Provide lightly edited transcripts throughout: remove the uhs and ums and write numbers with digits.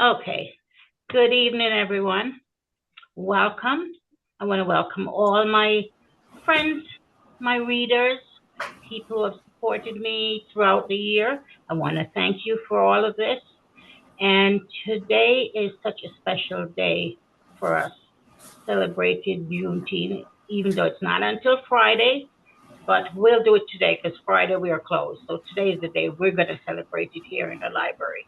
Okay. Good evening, everyone. Welcome. I want to welcome all my friends, my readers, people who have supported me throughout the year. I want to thank you for all of this. And today is such a special day for us, celebrating Juneteenth, even though it's not until Friday, but we'll do it today because Friday we are closed. So today is the day we're going to celebrate it here in the library.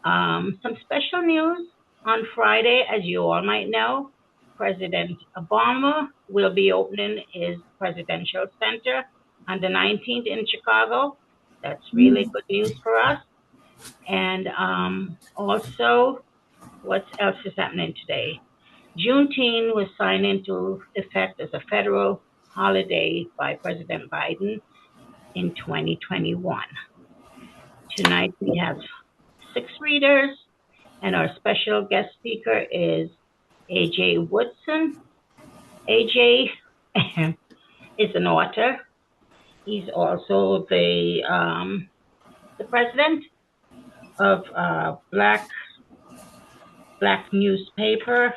Some special news on Friday, as you all might know, President Obama will be opening his presidential center on the 19th in Chicago. That's really good news for us. And also, what else is happening today? Juneteenth was signed into effect as a federal holiday by President Biden in 2021. Tonight we have six readers, and our special guest speaker is AJ Woodson. AJ is an author. He's also the president of Black newspaper,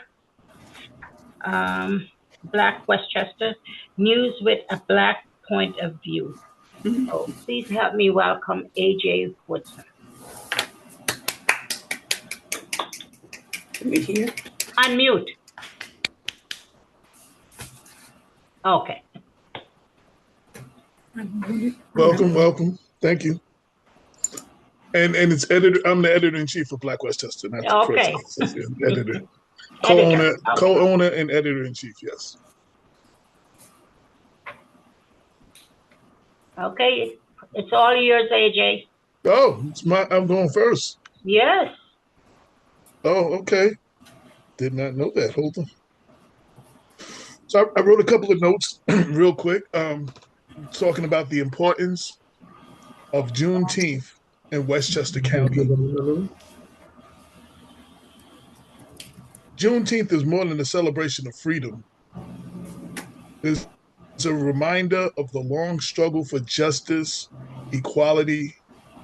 Black Westchester News with a Black point of view. So please help me welcome AJ Woodson. Let me hear. Unmute. Okay. Welcome. Thank you. And it's editor. I'm the editor-in-chief of Black Westchester, not the Okay. president. Editor. Co-owner and editor-in-chief, yes. Okay. It's all yours, AJ. Oh, I'm going first. Yes. Oh, okay. Did not know that. Hold on. So I wrote a couple of notes real quick, talking about the importance of Juneteenth in Westchester County. Juneteenth is more than a celebration of freedom. It's a reminder of the long struggle for justice, equality,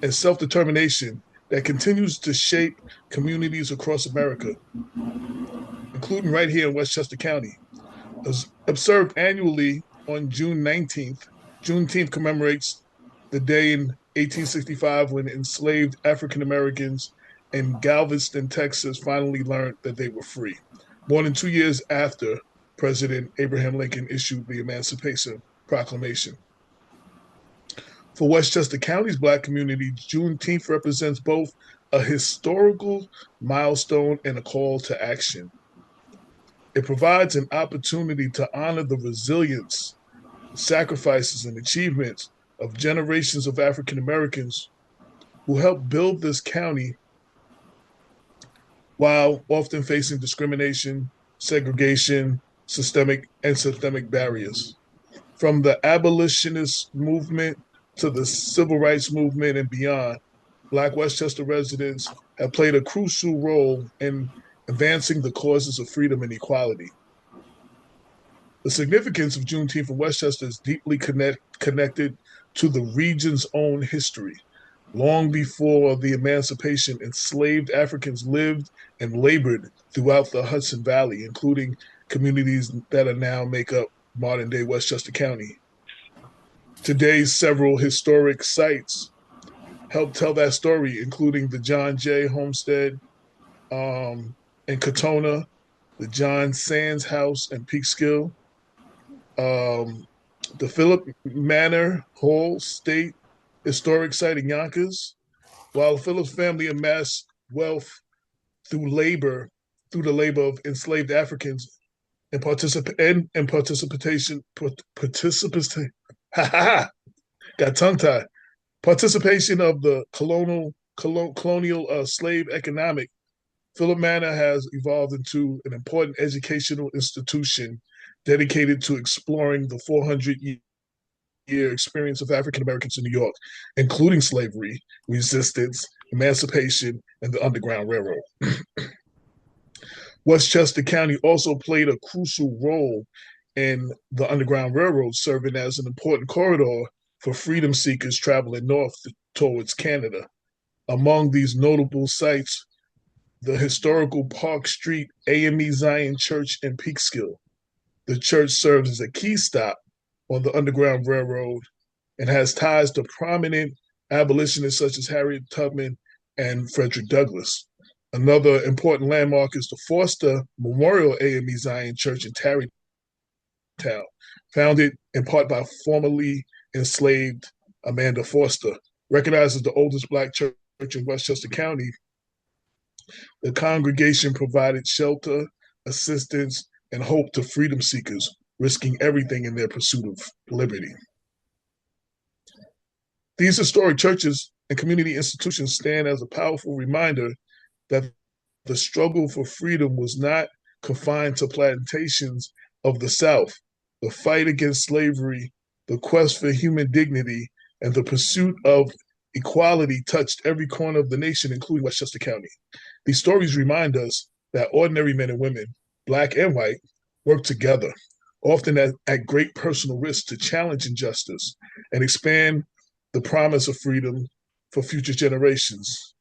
and self-determination that continues to shape communities across America, including right here in Westchester County. Observed annually on June 19th, Juneteenth commemorates the day in 1865 when enslaved African Americans in Galveston, Texas finally learned that they were free, more than 2 years after President Abraham Lincoln issued the Emancipation Proclamation. For Westchester County's Black community, Juneteenth represents both a historical milestone and a call to action. It provides an opportunity to honor the resilience, sacrifices, and achievements of generations of African Americans who helped build this county while often facing discrimination, segregation, systemic barriers. From the abolitionist movement to the civil rights movement and beyond, Black Westchester residents have played a crucial role in advancing the causes of freedom and equality. The significance of Juneteenth in Westchester is deeply connected to the region's own history. Long before the emancipation, enslaved Africans lived and labored throughout the Hudson Valley, including communities that are now make up modern-day Westchester County. Today's several historic sites help tell that story, including the John Jay Homestead in Katona, the John Sands House in Peekskill, the Philip Manor Hall State Historic Site in Yonkers. While the Phillips family amassed wealth through the labor of enslaved Africans and participation, got tongue tied. Participation of the colonial slave economic, Philip Manor has evolved into an important educational institution dedicated to exploring the 400-year experience of African Americans in New York, including slavery, resistance, emancipation, and the Underground Railroad. Westchester County also played a crucial role in the Underground Railroad, serving as an important corridor for freedom seekers traveling north towards Canada. Among these notable sites the historical Park Street AME Zion Church in Peekskill. The church serves as a key stop on the Underground Railroad and has ties to prominent abolitionists such as Harriet Tubman and Frederick Douglass. Another important landmark is the Foster Memorial AME Zion Church in Tarrytown, founded in part by formerly enslaved Amanda Foster. Recognized as the oldest Black church in Westchester County, the congregation provided shelter, assistance, and hope to freedom seekers, risking everything in their pursuit of liberty. These historic churches and community institutions stand as a powerful reminder that the struggle for freedom was not confined to plantations of the South. The fight against slavery, the quest for human dignity, and the pursuit of equality touched every corner of the nation, including Westchester County. These stories remind us that ordinary men and women, Black and white, work together, often at great personal risk, to challenge injustice and expand the promise of freedom for future generations.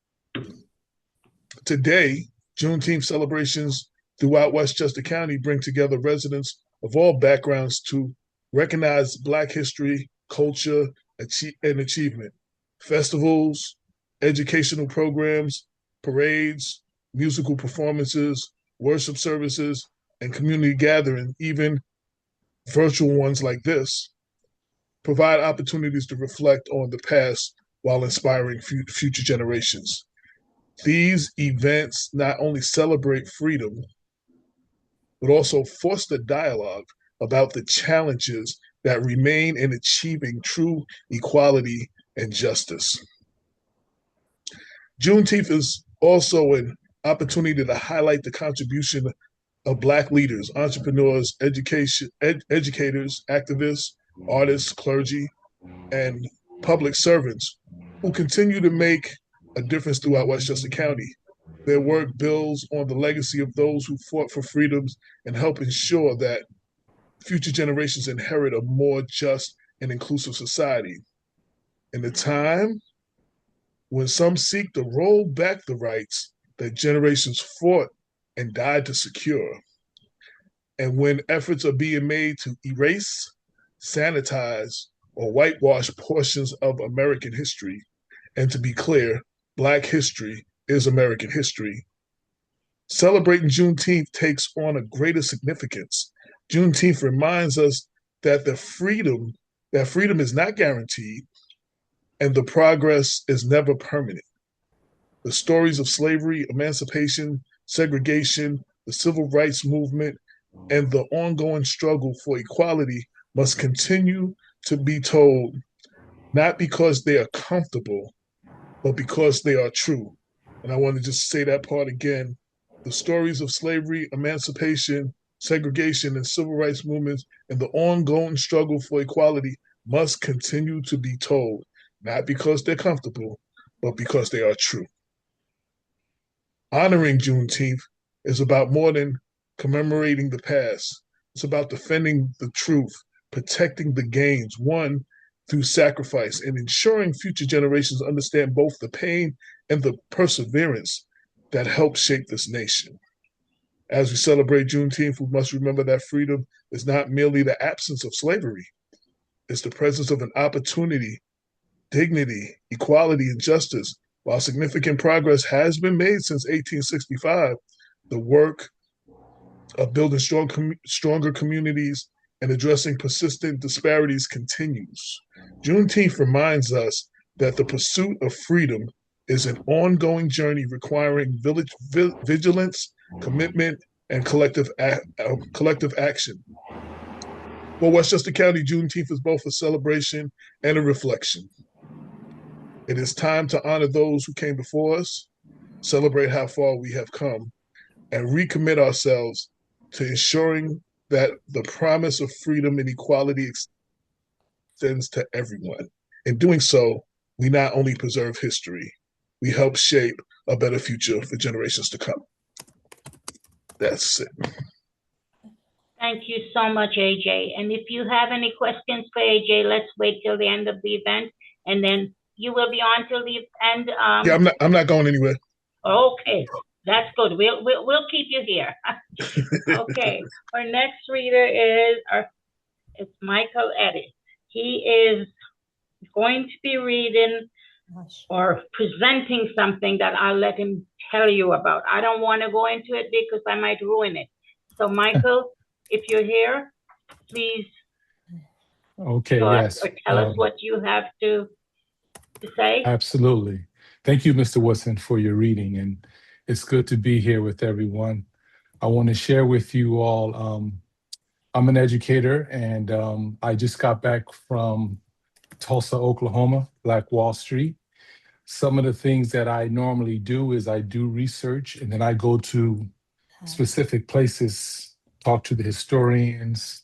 Today, Juneteenth celebrations throughout Westchester County bring together residents of all backgrounds to recognize Black history, culture, and achievement. Festivals, educational programs, parades, musical performances, worship services, and community gatherings, even virtual ones like this, provide opportunities to reflect on the past while inspiring future generations. These events not only celebrate freedom, but also foster dialogue about the challenges that remain in achieving true equality and justice. Juneteenth is also an opportunity to highlight the contribution of Black leaders, entrepreneurs, educators, activists, artists, clergy, and public servants who continue to make a difference throughout Westchester County. Their work builds on the legacy of those who fought for freedoms and help ensure that future generations inherit a more just and inclusive society. In a time when some seek to roll back the rights that generations fought and died to secure, and when efforts are being made to erase, sanitize, or whitewash portions of American history, and to be clear, Black history is American history, celebrating Juneteenth takes on a greater significance. Juneteenth reminds us that freedom is not guaranteed, and the progress is never permanent. The stories of slavery, emancipation, segregation, the civil rights movement, and the ongoing struggle for equality must continue to be told, not because they are comfortable, but because they are true. And I want to just say that part again. The stories of slavery, emancipation, segregation, and civil rights movements, and the ongoing struggle for equality must continue to be told, not because they're comfortable, but because they are true. Honoring Juneteenth is about more than commemorating the past. It's about defending the truth, protecting the gains won through sacrifice, and ensuring future generations understand both the pain and the perseverance that helped shape this nation. As we celebrate Juneteenth, we must remember that freedom is not merely the absence of slavery. It's the presence of an opportunity, dignity, equality, and justice. While significant progress has been made since 1865, the work of building stronger communities and addressing persistent disparities continues. Juneteenth reminds us that the pursuit of freedom is an ongoing journey requiring vigilance, commitment, and collective action. For Westchester County, Juneteenth is both a celebration and a reflection. It is time to honor those who came before us, celebrate how far we have come, and recommit ourselves to ensuring that the promise of freedom and equality extends to everyone. In doing so, we not only preserve history, we help shape a better future for generations to come. That's it. Thank you so much, AJ. And if you have any questions for AJ, let's wait till the end of the event, and then you will be on till the end. Yeah, I'm not going anywhere. Okay. That's good. We'll keep you here. Okay. Our next reader it's Michael Eddy. He is going to be reading or presenting something that I'll let him tell you about. I don't want to go into it because I might ruin it. So, Michael, if you're here, please Okay, show us yes. or tell us what you have to say. Absolutely. Thank you, Mr. Woodson, for your reading, and it's good to be here with everyone. I want to share with you all. I'm an educator, and I just got back from Tulsa, Oklahoma, Black Wall Street. Some of the things that I normally do is I do research, and then I go to specific places, talk to the historians,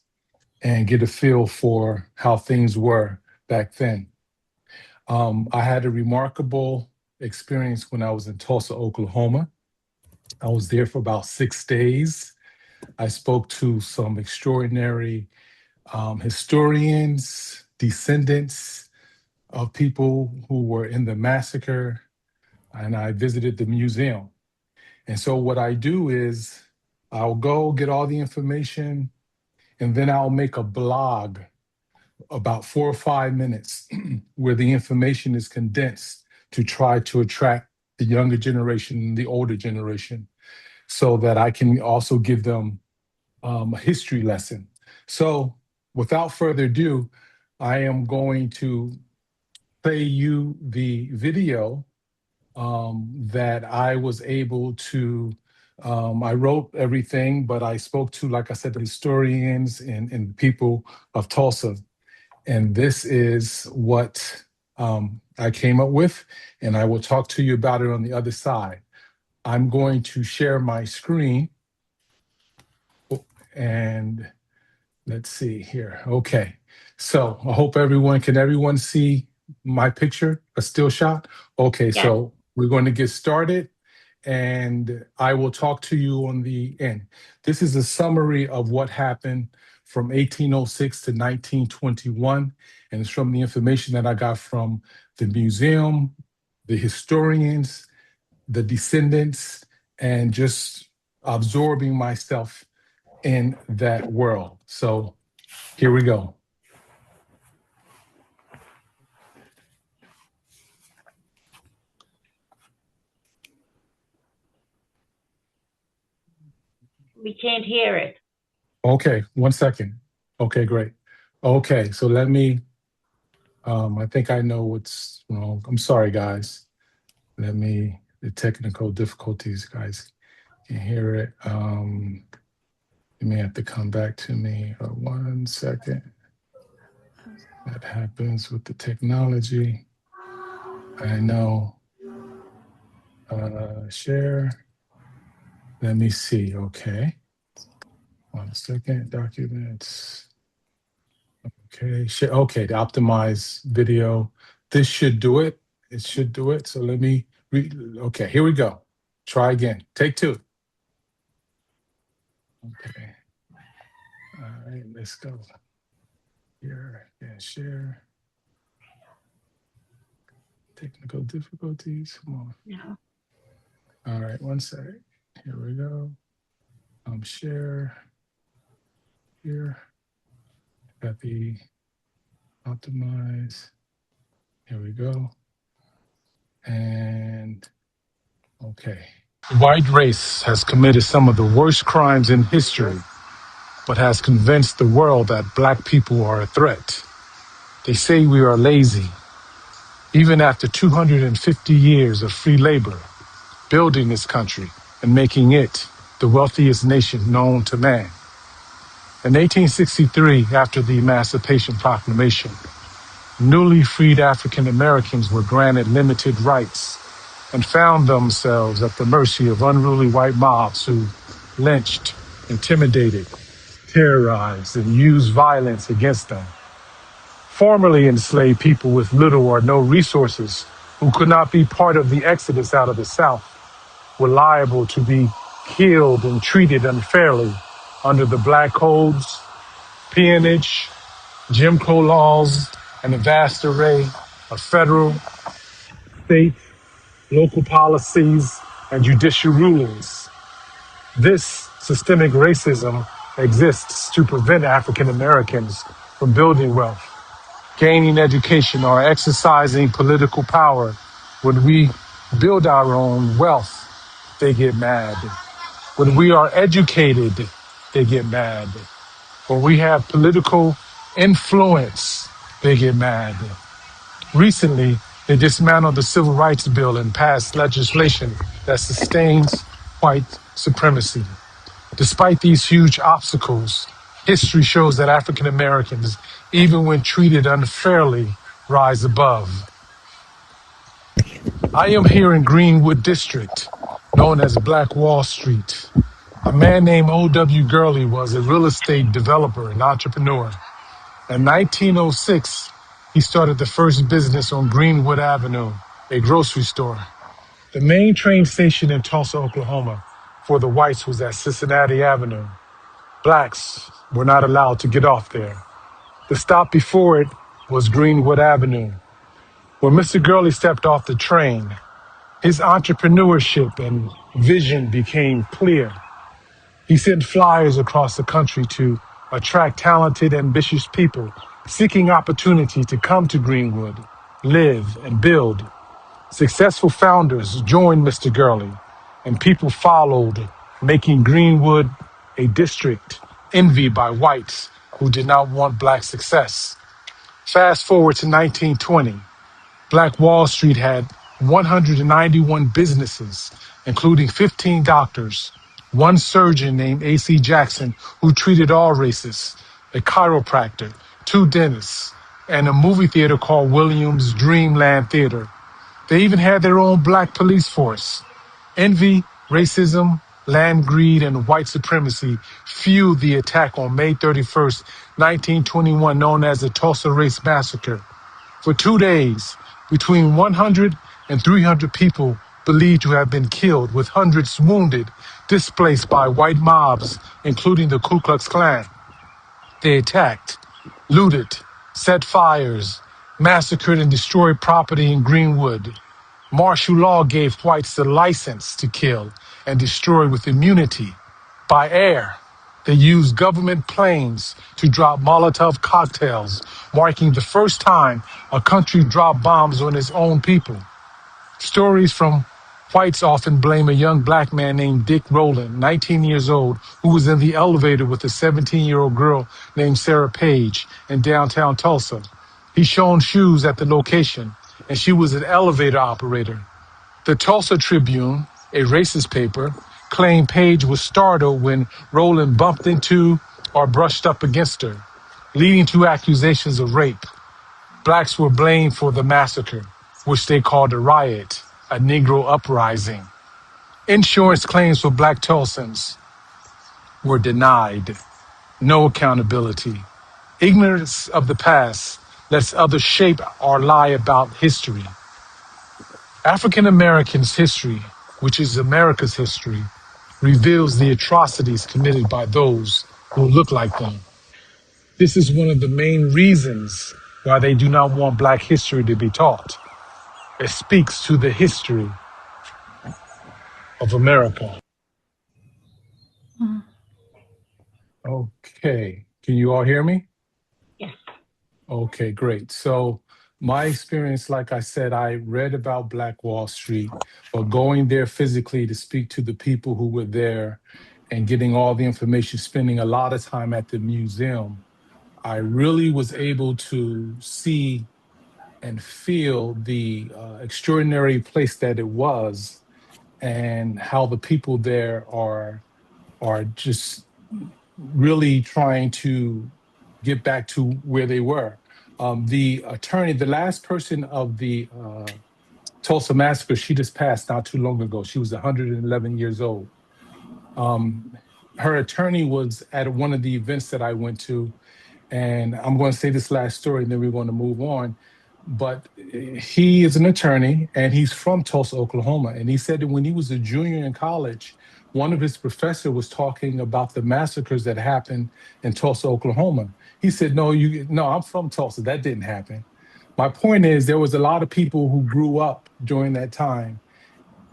and get a feel for how things were back then. I had a remarkable experience when I was in Tulsa, Oklahoma. I was there for about 6 days. I spoke to some extraordinary historians, descendants of people who were in the massacre, and I visited the museum. And so, what I do is I'll go get all the information, and then I'll make a blog about 4 or 5 minutes where the information is condensed to try to attract the younger generation and the older generation so that I can also give them a history lesson. So, without further ado, I am going to play you the video that I was able to. I wrote everything, but I spoke to, like I said, the historians and people of Tulsa. And this is what I came up with, and I will talk to you about it on the other side. I'm going to share my screen, and let's see here. Okay, so I hope can everyone see my picture, a still shot? Okay, Yes. so we're going to get started, and I will talk to you on the end. This is a summary of what happened from 1806 to 1921, and it's from the information that I got from the museum, the historians, the descendants, and just absorbing myself in that world. So here we go. We can't hear it. Okay, 1 second. Okay, great. Okay, so let me, I think I know what's wrong. I'm sorry, guys. The technical difficulties, guys can hear it. You may have to come back to me 1 second. That happens with the technology. I know. Share. Let me see. Okay. 1 second. Documents. Okay. Okay. The optimize video. This should do it. It should do it. So let me read. Okay. Here we go. Try again. Take two. Okay. All right. Let's go. Here and share. Technical difficulties. Come on. No. All right. 1 second. Here we go. Share here. Copy. Optimize. Here we go. And okay. The white race has committed some of the worst crimes in history, but has convinced the world that Black people are a threat. They say we are lazy. Even after 250 years of free labor, building this country and making it the wealthiest nation known to man. In 1863, after the Emancipation Proclamation, newly freed African Americans were granted limited rights and found themselves at the mercy of unruly white mobs who lynched, intimidated, terrorized, and used violence against them. Formerly enslaved people with little or no resources who could not be part of the exodus out of the South were liable to be killed and treated unfairly under the black codes, peonage, Jim Crow laws, and a vast array of federal, state, local policies and judicial rulings. This systemic racism exists to prevent African Americans from building wealth, gaining education, or exercising political power. When we build our own wealth, they get mad. When we are educated, they get mad. When we have political influence, they get mad. Recently, they dismantled the Civil Rights Bill and passed legislation that sustains white supremacy. Despite these huge obstacles, history shows that African Americans, even when treated unfairly, rise above. I am here in Greenwood District, known as Black Wall Street. A man named O.W. Gurley was a real estate developer and entrepreneur. In 1906, he started the first business on Greenwood Avenue, a grocery store. The main train station in Tulsa, Oklahoma, for the whites was at Cincinnati Avenue. Blacks were not allowed to get off there. The stop before it was Greenwood Avenue. When Mr. Gurley stepped off the train, his entrepreneurship and vision became clear. He sent flyers across the country to attract talented, ambitious people seeking opportunity to come to Greenwood, live, and build. Successful founders joined Mr. Gurley, and people followed, making Greenwood a district envied by whites who did not want black success. Fast forward to 1920. Black Wall Street had 191 businesses, including 15 doctors, one surgeon named A.C. Jackson, who treated all races, a chiropractor, two dentists, and a movie theater called Williams Dreamland Theater. They even had their own black police force. Envy, racism, land greed, and white supremacy fueled the attack on May 31st, 1921, known as the Tulsa Race Massacre. For 2 days, between 100 and 300 people believed to have been killed, with hundreds wounded, displaced by white mobs, including the Ku Klux Klan. They attacked, looted, set fires, massacred and destroyed property in Greenwood. Martial law gave whites the license to kill and destroy with immunity. By air, they used government planes to drop Molotov cocktails, marking the first time a country dropped bombs on its own people. Stories from whites often blame a young black man named Dick Rowland, 19 years old, who was in the elevator with a 17-year-old girl named Sarah Page in downtown Tulsa. He shone shoes at the location, and she was an elevator operator. The Tulsa Tribune, a racist paper, claimed Page was startled when Rowland bumped into or brushed up against her, leading to accusations of rape. Blacks were blamed for the massacre, which they called a riot, a Negro uprising. Insurance claims for black Tulsans were denied. No accountability. Ignorance of the past lets others shape or lie about history. African Americans' history, which is America's history, reveals the atrocities committed by those who look like them. This is one of the main reasons why they do not want black history to be taught. It speaks to the history of America. Mhm. Okay. Can you all hear me? Yes. Okay, great. So my experience, like I said, I read about Black Wall Street, but going there physically to speak to the people who were there and getting all the information, spending a lot of time at the museum, I really was able to see and feel the extraordinary place that it was, and how the people there are just really trying to get back to where they were. The attorney, the last person of the Tulsa massacre, she just passed not too long ago. She was 111 years old. Um, Her attorney was at one of the events that I went to, and I'm going to say this last story, and then we're going to move on. But he is an attorney, and he's from Tulsa, Oklahoma. And he said that when he was a junior in college, one of his professors was talking about the massacres that happened in Tulsa, Oklahoma. He said, "No, I'm from Tulsa. That didn't happen." My point is, there was a lot of people who grew up during that time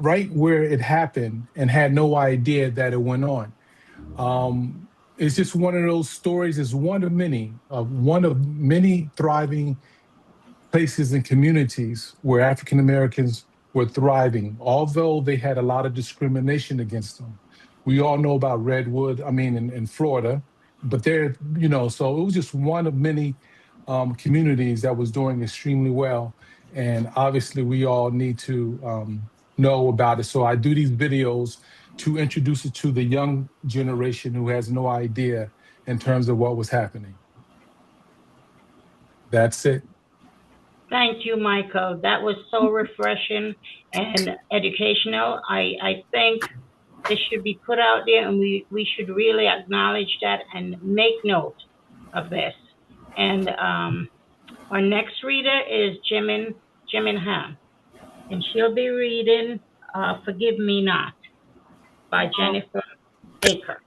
right where it happened and had no idea that it went on. It's just one of those stories. It's one of many thriving places and communities where African Americans were thriving, although they had a lot of discrimination against them. We all know about Redwood, I mean, in Florida, but there, so it was just one of many communities that was doing extremely well. And obviously, we all need to know about it. So I do these videos to introduce it to the young generation who has no idea in terms of what was happening. That's it. Thank you, Michael. That was so refreshing and educational. I think this should be put out there, and we should really acknowledge that and make note of this. And our next reader is Jimin Ham, and she'll be reading "Forgive Me Not" by Jennifer Baker.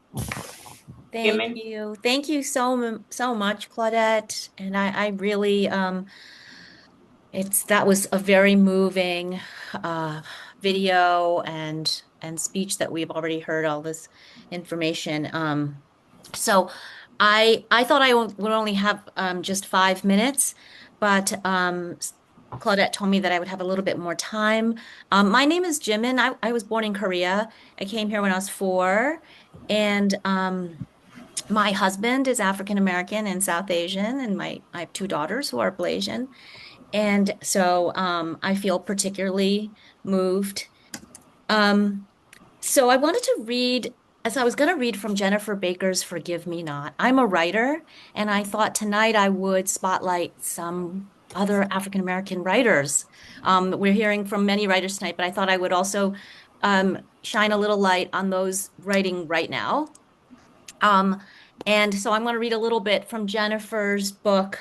Thank Jimin, you. Thank you so much, Claudette. And I really that was a very moving video and speech that we've already heard all this information. So I thought I would only have just 5 minutes, but Claudette told me that I would have a little bit more time. My name is Jimin. I was born in Korea. I came here when I was 4, and my husband is African American and South Asian, and I have 2 daughters who are Blasian. And so I feel particularly moved. Um, so I wanted to read, as I was going to read from Jennifer Baker's Forgive Me Not. I'm a writer, and I thought tonight I would spotlight some other African American writers. We're hearing from many writers tonight, but I thought I would also shine a little light on those writing right now. Um, and so I'm going to read a little bit from Jennifer's book.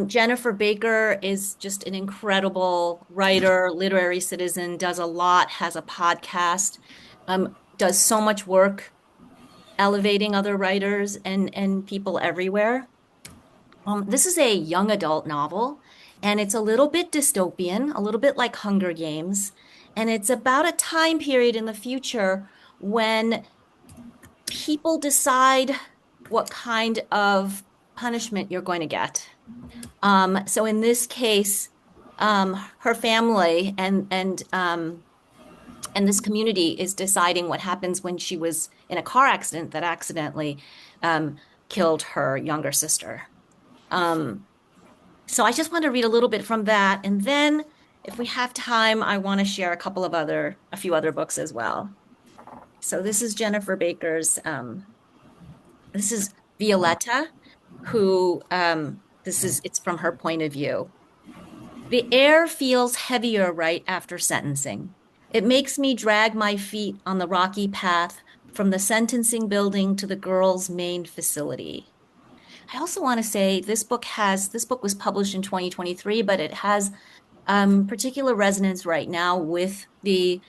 Jennifer Baker is just an incredible writer, literary citizen, does a lot, has a podcast, does so much work elevating other writers and people everywhere. This is a young adult novel, and it's a little bit dystopian, a little bit like Hunger Games, and it's about a time period in the future when people decide what kind of punishment you're going to get. So in this case, her family and this community is deciding what happens when she was in a car accident that accidentally killed her younger sister. Um, so I just want to read a little bit from that, and then if we have time, I want to share a few other books as well. So this is Jennifer Baker's. This is Violetta, who it's from her point of view. The air feels heavier right after sentencing. It makes me drag my feet on the rocky path from the sentencing building to the girls' main facility. I also want to say this book was published in 2023, but it has particular resonance right now with the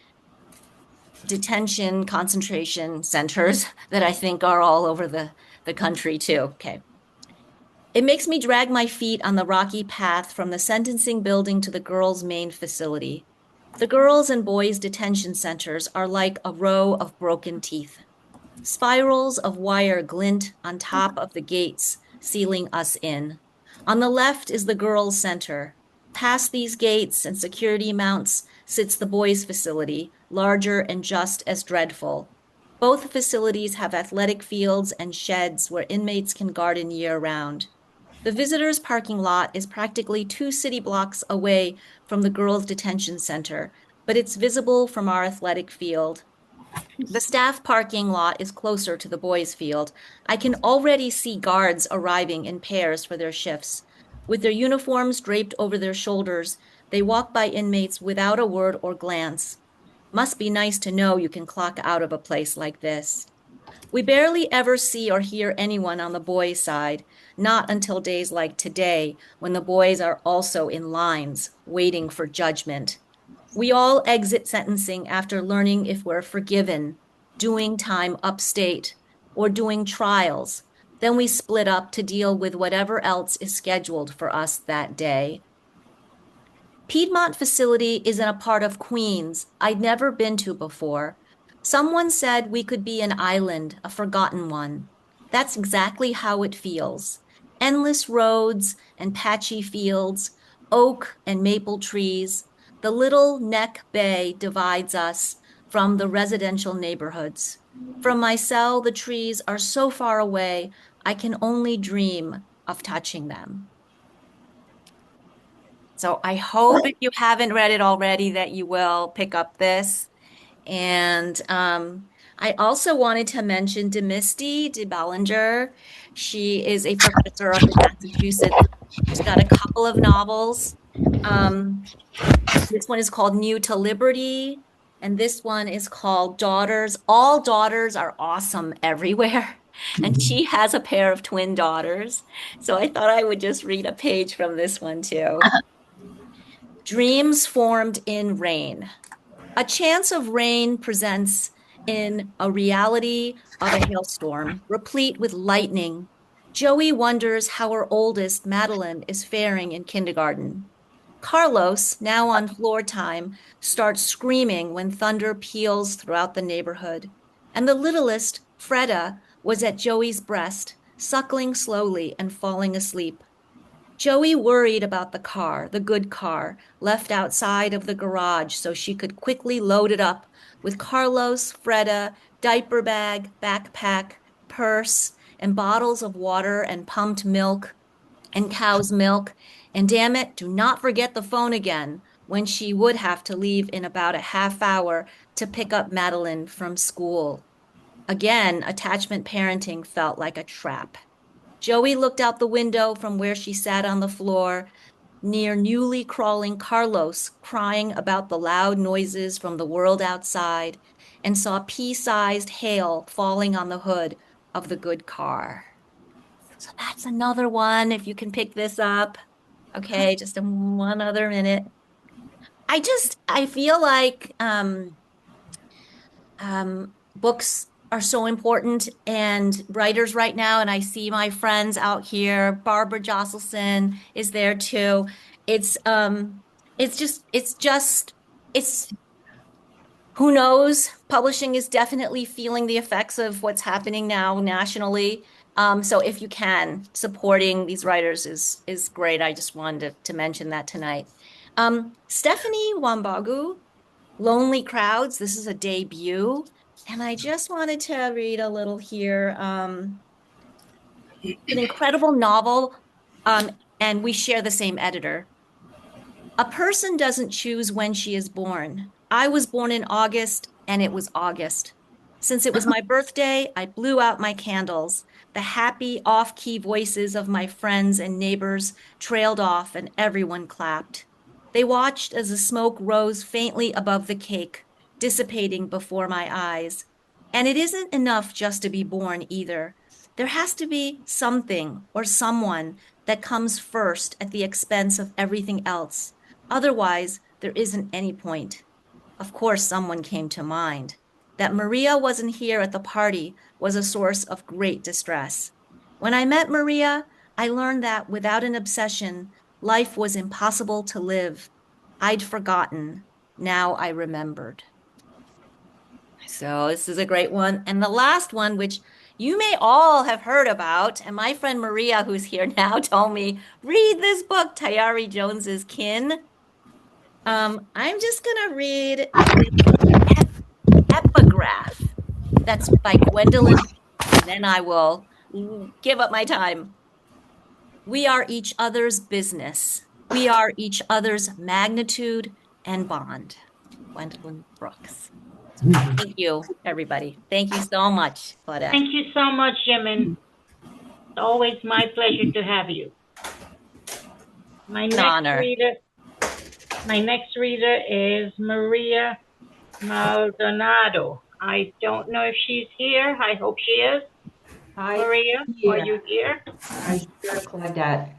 detention concentration centers that I think are all over the country too. Okay. It makes me drag my feet on the rocky path from the sentencing building to the girls' main facility. The girls' and boys' detention centers are like a row of broken teeth. Spirals of wire glint on top of the gates, sealing us in. On the left is the girls' center. Past these gates and security mounts sits the boys' facility, larger and just as dreadful. Both facilities have athletic fields and sheds where inmates can garden year-round. The visitors' parking lot is practically 2 city blocks away from the girls' detention center, but it's visible from our athletic field. The staff parking lot is closer to the boys' field. I can already see guards arriving in pairs for their shifts. With their uniforms draped over their shoulders, they walk by inmates without a word or glance. Must be nice to know you can clock out of a place like this. We barely ever see or hear anyone on the boys' side, not until days like today, when the boys are also in lines, waiting for judgment. We all exit sentencing after learning if we're forgiven, doing time upstate, or doing trials. Then we split up to deal with whatever else is scheduled for us that day. Piedmont facility is in a part of Queens I'd never been to before. Someone said we could be an island, a forgotten one. That's exactly how it feels. Endless roads and patchy fields, oak and maple trees. The little neck bay divides us from the residential neighborhoods. From my cell, the trees are so far away, I can only dream of touching them. So I hope if you haven't read it already that you will pick up this. And I also wanted to mention Demisty de Ballinger. She is a professor up in Massachusetts. She's got a couple of novels. Um, this one is called New to Liberty, and this one is called Daughters. All daughters are awesome everywhere. And she has a pair of twin daughters. So I thought I would just read a page from this one too. Dreams formed in rain. A chance of rain presents in a reality of a hailstorm, replete with lightning. Joey wonders how her oldest, Madeline, is faring in kindergarten. Carlos, now on floor time, starts screaming when thunder peals throughout the neighborhood. And the littlest, Freda, was at Joey's breast, suckling slowly and falling asleep. Joey worried about the car, the good car, left outside of the garage so she could quickly load it up with Carlos, Freda, diaper bag, backpack, purse, and bottles of water and pumped milk and cow's milk. And damn it, do not forget the phone again when she would have to leave in about a half hour to pick up Madeline from school. Again, attachment parenting felt like a trap. Joey looked out the window from where she sat on the floor near newly crawling Carlos, crying about the loud noises from the world outside, and saw pea-sized hail falling on the hood of the good car. So that's another one if you can pick this up. Okay, just in one other minute. I feel like books are so important and writers right now, and I see my friends out here. Barbara Josselson is there too. It's um it's who knows? Publishing is definitely feeling the effects of what's happening now nationally. So if you can, supporting these writers is great. I just wanted to mention that tonight. Stephanie Wambagu, Lonely Crowds. This is a debut. And I just wanted to read a little here. An incredible novel, and we share the same editor. A person doesn't choose when she is born. I was born in August, and it was August. Since it was my birthday, I blew out my candles. The happy, off-key voices of my friends and neighbors trailed off, and everyone clapped. They watched as the smoke rose faintly above the cake, dissipating before my eyes. And it isn't enough just to be born either. There has to be something or someone that comes first at the expense of everything else. Otherwise, there isn't any point. Of course, someone came to mind. That Maria wasn't here at the party was a source of great distress. When I met Maria, I learned that without an obsession, life was impossible to live. I'd forgotten. Now I remembered. So this is a great one. And the last one, which you may all have heard about, and my friend Maria, who's here now, told me, read this book, Tayari Jones's Kin. I'm just gonna read this epigraph that's by Gwendolyn, and then I will give up my time. We are each other's business. We are each other's magnitude and bond. Gwendolyn Brooks. Thank you, everybody. Thank you so much, Claudette. Thank you so much, Jimin. It's always my pleasure to have you. My next reader is Maria Maldonado. I don't know if she's here. I hope she is. Hi, Maria, are you here? I'm here, Claudette.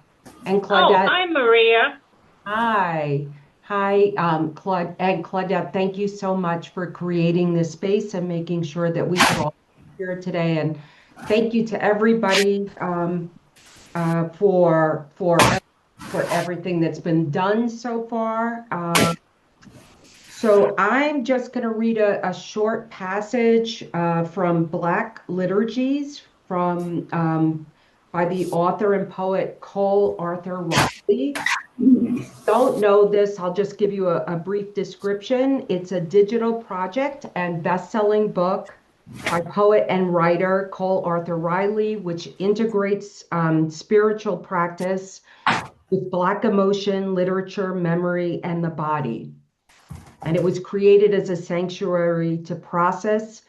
And Oh, Claudette, hi, Maria. hi. Claudette, thank you so much for creating this space and making sure that we could all be here today. And thank you to everybody for for everything that's been done so far. So I'm just going to read a short passage from Black Liturgies by the author and poet Cole Arthur Riley. Don't know this, I'll just give you a brief description. It's a digital project and best-selling book by poet and writer Cole Arthur Riley, which integrates spiritual practice with Black emotion, literature, memory, and the body. And it was created as a sanctuary to process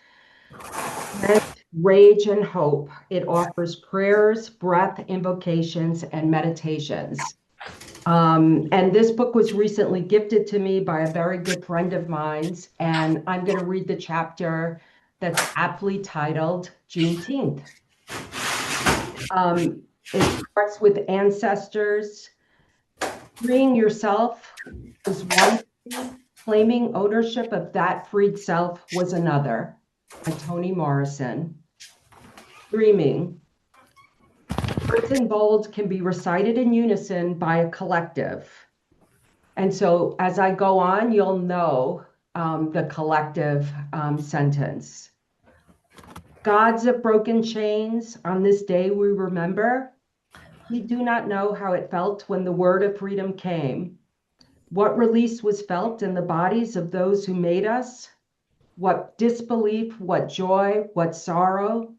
rage and hope. It offers prayers, breath, invocations, and meditations. And this book was recently gifted to me by a very good friend of mine's, and I'm going to read the chapter that's aptly titled Juneteenth. It starts with ancestors. Freeing yourself was one thing, claiming ownership of that freed self was another, by Toni Morrison. Dreaming. Words in bold can be recited in unison by a collective. And so as I go on, you'll know the collective sentence. Gods of broken chains, on this day we remember. We do not know how it felt when the word of freedom came. What release was felt in the bodies of those who made us? What disbelief, what joy, what sorrow?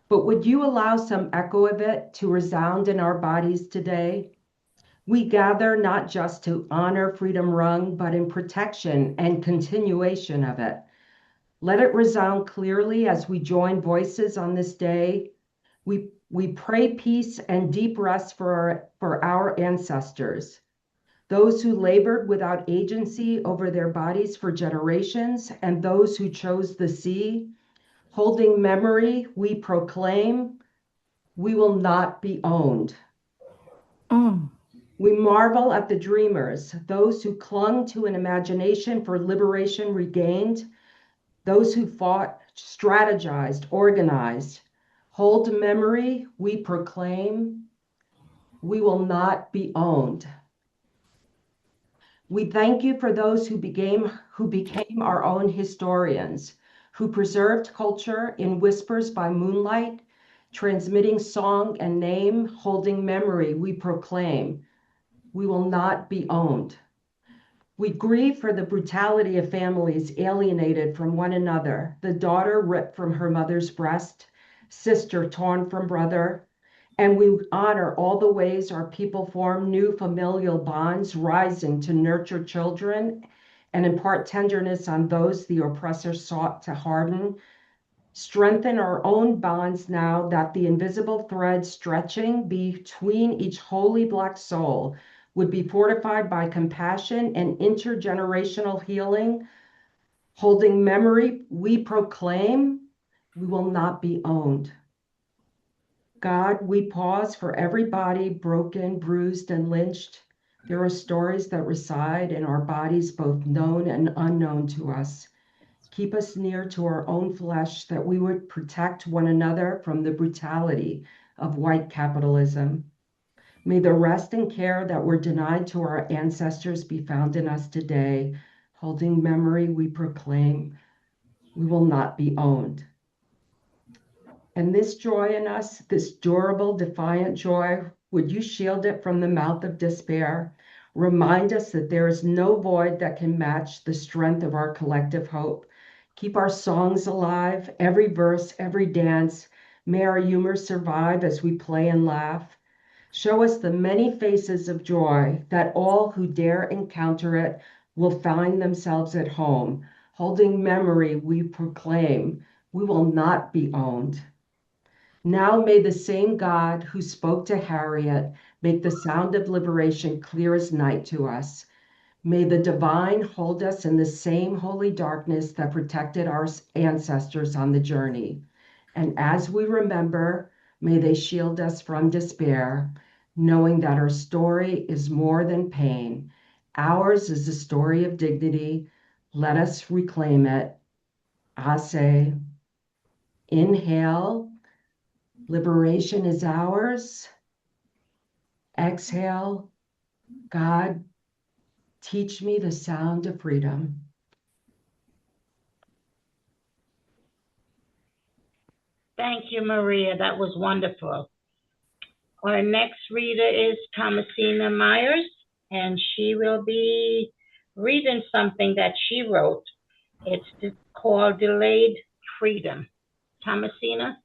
But would you allow some echo of it to resound in our bodies today? We gather not just to honor freedom wrung, but in protection and continuation of it. Let it resound clearly as we join voices on this day. We pray peace and deep rest for our ancestors, those who labored without agency over their bodies for generations, and those who chose the sea. Holding memory, we proclaim, we will not be owned. We marvel at the dreamers, those who clung to an imagination for liberation regained, those who fought, strategized, organized. Hold memory, we proclaim, we will not be owned. We thank you for those who became our own historians, who preserved culture in whispers by moonlight, transmitting song and name, holding memory, we proclaim, we will not be owned. We grieve for the brutality of families alienated from one another, the daughter ripped from her mother's breast, sister torn from brother, and we honor all the ways our people form new familial bonds, rising to nurture children and impart tenderness on those the oppressor sought to harden. Strengthen our own bonds now that the invisible thread stretching between each holy Black soul would be fortified by compassion and intergenerational healing. Holding memory, we proclaim we will not be owned. God, we pause for every body broken, bruised, and lynched. There are stories that reside in our bodies, both known and unknown to us. Keep us near to our own flesh that we would protect one another from the brutality of white capitalism. May the rest and care that were denied to our ancestors be found in us today. Holding memory, we proclaim we will not be owned. And this joy in us, this durable, defiant joy, would you shield it from the mouth of despair? Remind us that there is no void that can match the strength of our collective hope. Keep our songs alive, every verse, every dance. May our humor survive as we play and laugh. Show us the many faces of joy that all who dare encounter it will find themselves at home. Holding memory, we proclaim, we will not be owned. Now may the same God who spoke to Harriet make the sound of liberation clear as night to us. May the divine hold us in the same holy darkness that protected our ancestors on the journey. And as we remember, may they shield us from despair, knowing that our story is more than pain. Ours is a story of dignity. Let us reclaim it. I say, inhale, liberation is ours. Exhale, God, teach me the sound of freedom. Thank you, Maria. That was wonderful. Our next reader is Thomasina Myers, and she will be reading something that she wrote. It's called Delayed Freedom. Thomasina?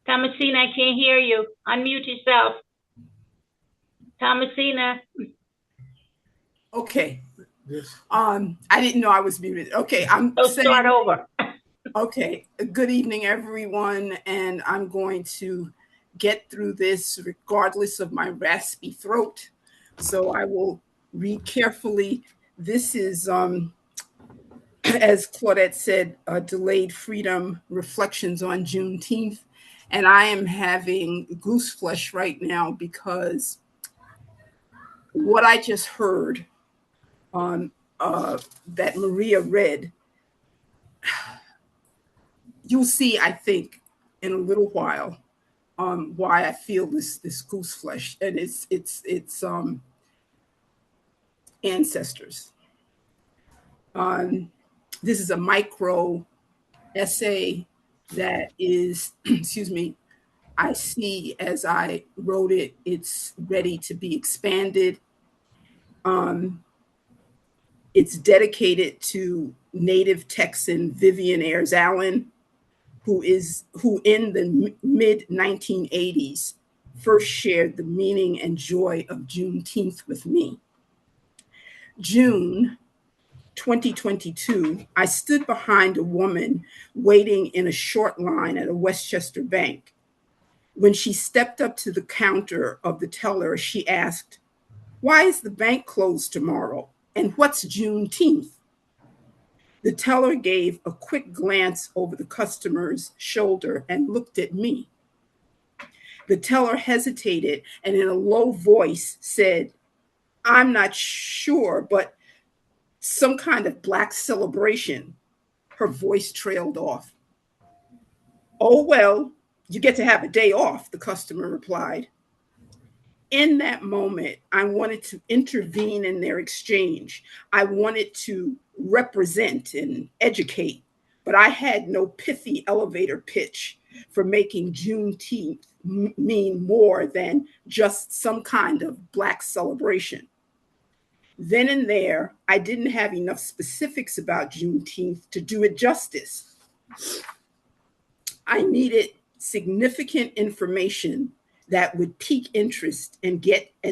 Thomasina, I can't hear you. Unmute yourself. Thomasina. Okay. I didn't know I was muted. Okay, I'm So saying, start over. okay, good evening, everyone, and I'm going to get through this regardless of my raspy throat. So I will read carefully. This is, as Claudette said, Delayed Freedom Reflections on Juneteenth. And I am having goose flesh right now because what I just heard that Maria read, you'll see, I think, in a little while, why I feel this goose flesh, and it's ancestors. This is a micro essay that is, excuse me, I see as I wrote it, it's ready to be expanded. It's dedicated to Native Texan Vivian Ayers Allen, who in the mid 1980s first shared the meaning and joy of Juneteenth with me. June 2022, I stood behind a woman waiting in a short line at a Westchester bank. When she stepped up to the counter of the teller, she asked, "Why is the bank closed tomorrow? And what's Juneteenth?" The teller gave a quick glance over the customer's shoulder and looked at me. The teller hesitated and in a low voice said, "I'm not sure, but some kind of Black celebration." Her voice trailed off. "Oh, well, you get to have a day off," the customer replied. In that moment, I wanted to intervene in their exchange. I wanted to represent and educate, but I had no pithy elevator pitch for making Juneteenth mean more than just some kind of Black celebration. Then and there, I didn't have enough specifics about Juneteenth to do it justice. I needed significant information that would pique interest and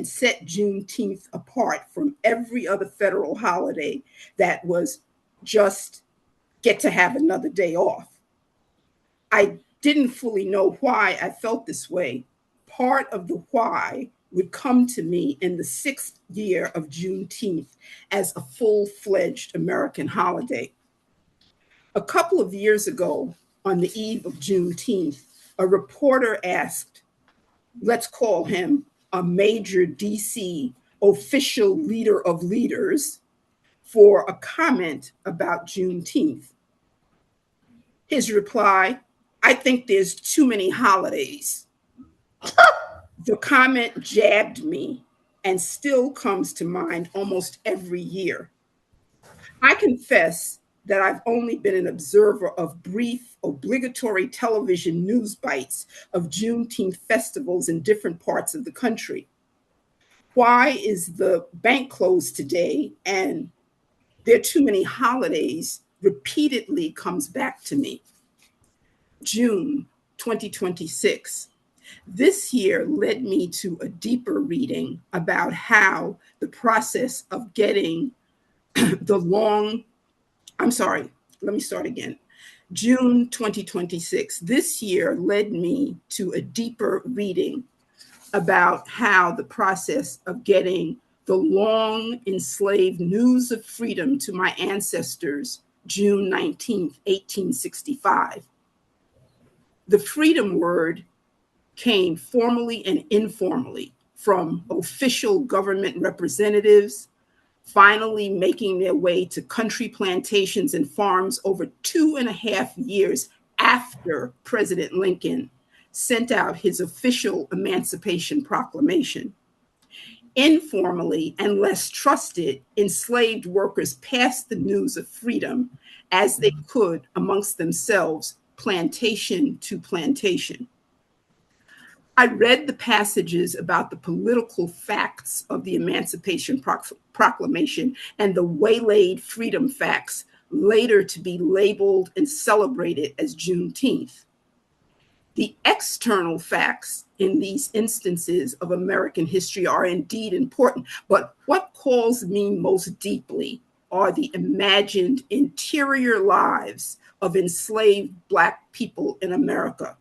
set Juneteenth apart from every other federal holiday that was just get to have another day off. I didn't fully know why I felt this way. Part of the why would come to me in the 6th year of Juneteenth as a full-fledged American holiday. A couple of years ago, on the eve of Juneteenth, a reporter asked, let's call him a major DC official leader of leaders, for a comment about Juneteenth. His reply, "I think there's too many holidays." The comment jabbed me and still comes to mind almost every year. I confess that I've only been an observer of brief, obligatory television news bites of Juneteenth festivals in different parts of the country. Why is the bank closed today and there are too many holidays repeatedly comes back to me. June 2026. This year led me to a deeper reading about how the process of getting the long, I'm sorry, let me start again. June 2026. This year led me to a deeper reading about how the process of getting the long enslaved news of freedom to my ancestors, June 19th, 1865. The freedom word came formally and informally from official government representatives, finally making their way to country plantations and farms over 2.5 years after President Lincoln sent out his official Emancipation Proclamation. Informally and less trusted, enslaved workers passed the news of freedom as they could amongst themselves, plantation to plantation. I read the passages about the political facts of the Emancipation Proclamation and the waylaid freedom facts, later to be labeled and celebrated as Juneteenth. The external facts in these instances of American history are indeed important, but what calls me most deeply are the imagined interior lives of enslaved Black people in America.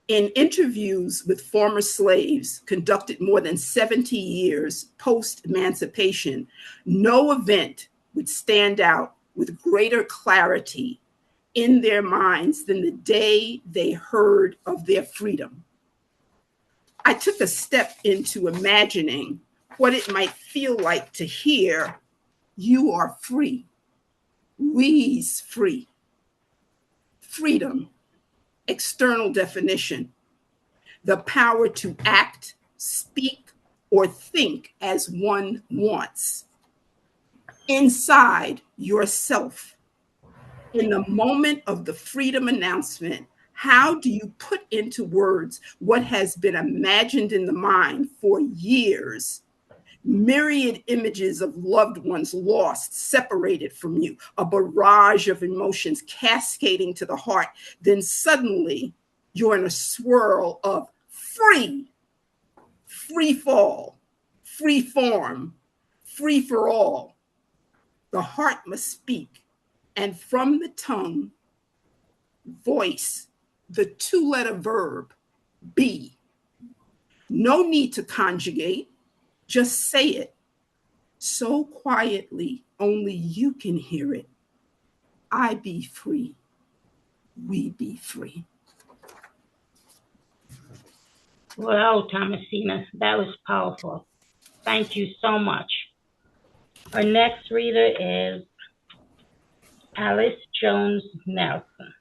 In interviews with former slaves conducted more than 70 years post-emancipation, no event would stand out with greater clarity in their minds than the day they heard of their freedom. I took a step into imagining what it might feel like to hear, "You are free, we's free." Freedom, external definition, the power to act, speak, or think as one wants. Inside yourself, in the moment of the freedom announcement, how do you put into words what has been imagined in the mind for years? Myriad images of loved ones lost, separated from you, a barrage of emotions cascading to the heart. Then suddenly you're in a swirl of free, free fall, free form, free for all. The heart must speak, and from the tongue, voice, the two-letter verb, be. No need to conjugate, just say it. So quietly, only you can hear it. I be free, we be free. Wow, Thomasina, that was powerful. Thank you so much. Our next reader is Alice Jones Nelson,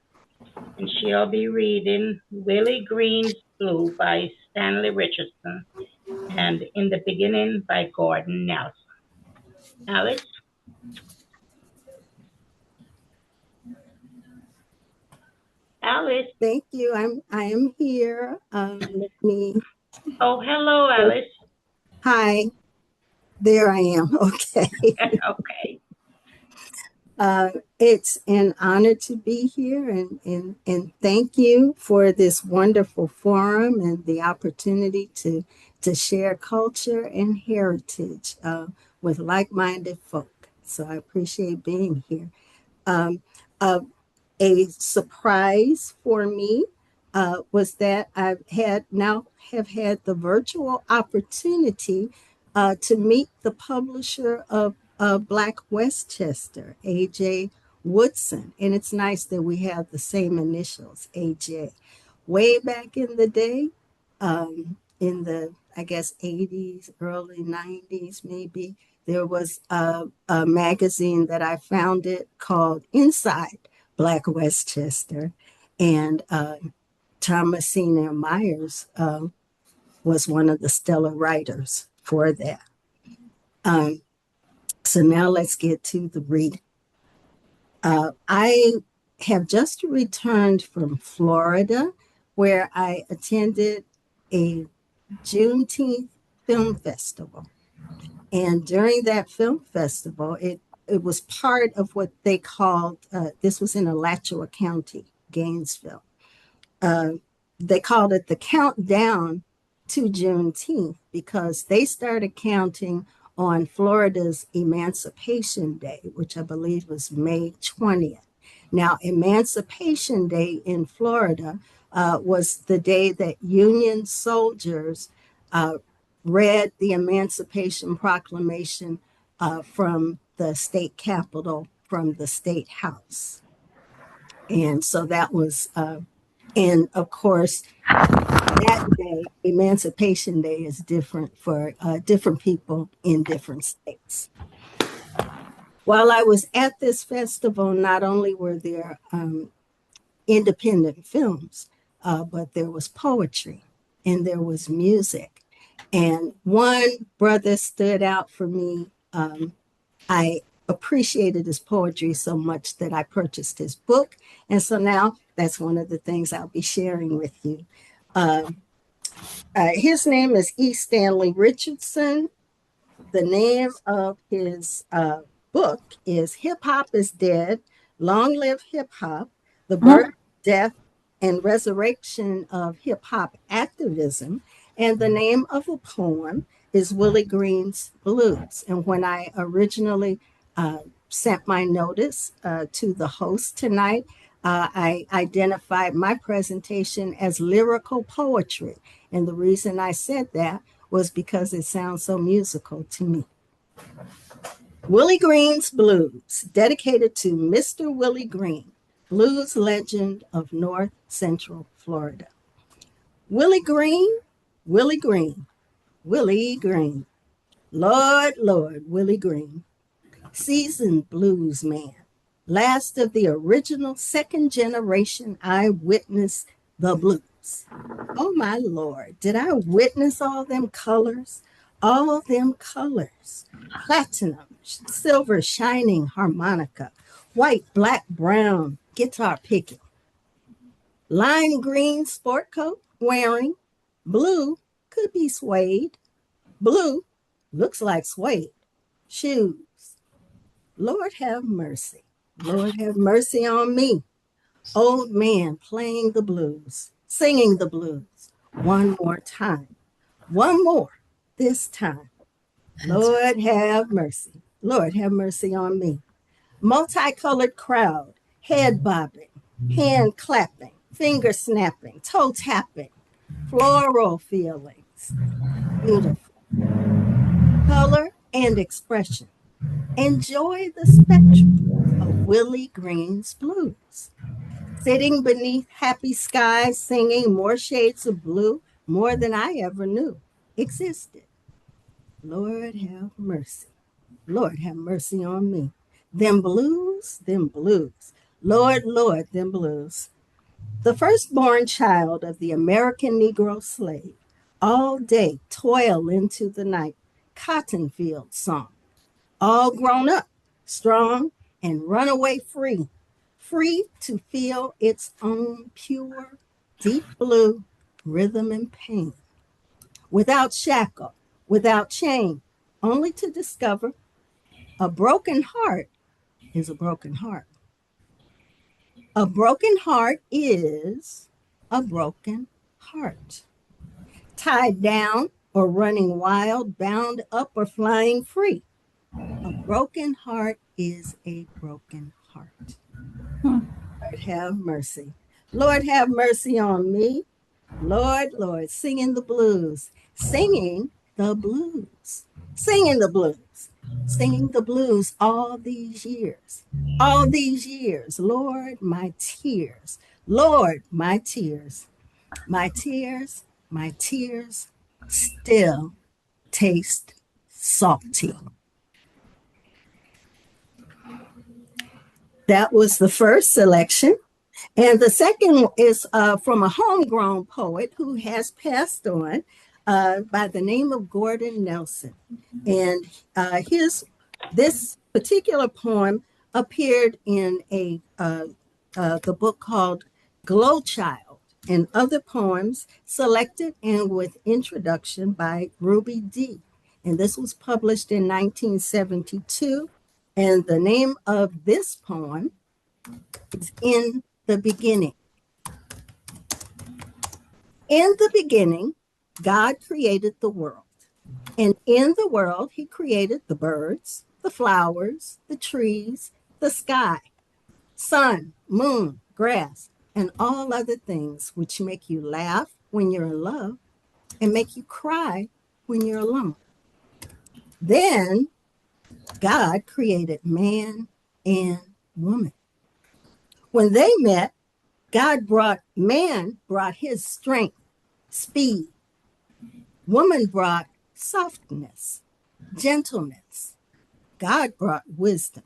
and she'll be reading Willie Green's Blue by Stanley Richardson and In the Beginning by Gordon Nelson. Alice? Alice? Thank you. I am here. Let me. Oh, hello, Alice. Hi. There I am. Okay. Okay. It's an honor to be here, and thank you for this wonderful forum and the opportunity to share culture and heritage with like-minded folk. So I appreciate being here. Um, uh, a surprise for me was that have had the virtual opportunity to meet the publisher of Black Westchester, A.J. Woodson. And it's nice that we have the same initials, A.J. Way back in the day, in the, I guess, 80s, early 90s, maybe, there was a magazine that I founded called Inside Black Westchester. And Thomasina Myers was one of the stellar writers for that. So now let's get to the reading. I have just returned from Florida, where I attended a Juneteenth film festival. And during that film festival, it was part of what they called, this was in Alachua County, Gainesville. They called it the countdown to Juneteenth because they started counting on Florida's Emancipation Day, which I believe was May 20th. Now, Emancipation Day in Florida was the day that Union soldiers read the Emancipation Proclamation from the state capitol, from the state house. And so that was, and of course, that Day, Emancipation Day, is different for different people in different states. While I was at this festival, not only were there independent films, but there was poetry and there was music. And one brother stood out for me. I appreciated his poetry so much that I purchased his book. And so now that's one of the things I'll be sharing with you. His name is E. Stanley Richardson. The name of his book is Hip Hop is Dead, Long Live Hip Hop, The Birth, Death, and Resurrection of Hip Hop Activism. And the name of the poem is Willie Green's Blues. And when I originally sent my notice to the host tonight, I identified my presentation as lyrical poetry. And the reason I said that was because it sounds so musical to me. Willie Green's Blues, dedicated to Mr. Willie Green, blues legend of North Central Florida. Willie Green, Willie Green, Willie Green. Lord, Lord, Willie Green. Seasoned blues man, last of the original second generation eyewitness the blues. Oh my Lord, did I witness all them colors? All them colors. Platinum, silver shining harmonica, white, black, brown guitar picking, lime green sport coat wearing, blue could be suede, blue looks like suede, shoes. Lord have mercy. Lord have mercy on me. Old man playing the blues, singing the blues. One more time. One more this time. Lord have mercy. Lord have mercy on me. Multicolored crowd, head bobbing, hand clapping, finger snapping, toe tapping, floral feelings. Beautiful. Color and expression. Enjoy the spectrum of Willie Green's blues. Sitting beneath happy skies, singing more shades of blue, more than I ever knew existed. Lord have mercy. Lord have mercy on me. Them blues, them blues. Lord, Lord, them blues. The firstborn child of the American Negro slave, all day toil into the night, cotton field song. All grown up, strong, and runaway free, free to feel its own pure, deep blue rhythm and pain. Without shackle, without chain, only to discover a broken heart is a broken heart. A broken heart is a broken heart. Tied down or running wild, bound up or flying free. A broken heart is a broken heart. Lord have mercy. Lord have mercy on me. Lord, Lord, singing the blues, singing the blues, singing the blues, singing the blues all these years, Lord, my tears, Lord, my tears, my tears, my tears still taste salty. That was the first selection. And the second is from a homegrown poet who has passed on by the name of Gordon Nelson. And this particular poem appeared in the book called Glow Child and Other Poems, selected and with introduction by Ruby Dee. And this was published in 1972. And the name of this poem is In the Beginning. In the beginning, God created the world. And in the world, he created the birds, the flowers, the trees, the sky, sun, moon, grass, and all other things which make you laugh when you're in love and make you cry when you're alone. Then God created man and woman. When they met, man brought his strength, speed, Woman brought softness, gentleness. God brought wisdom.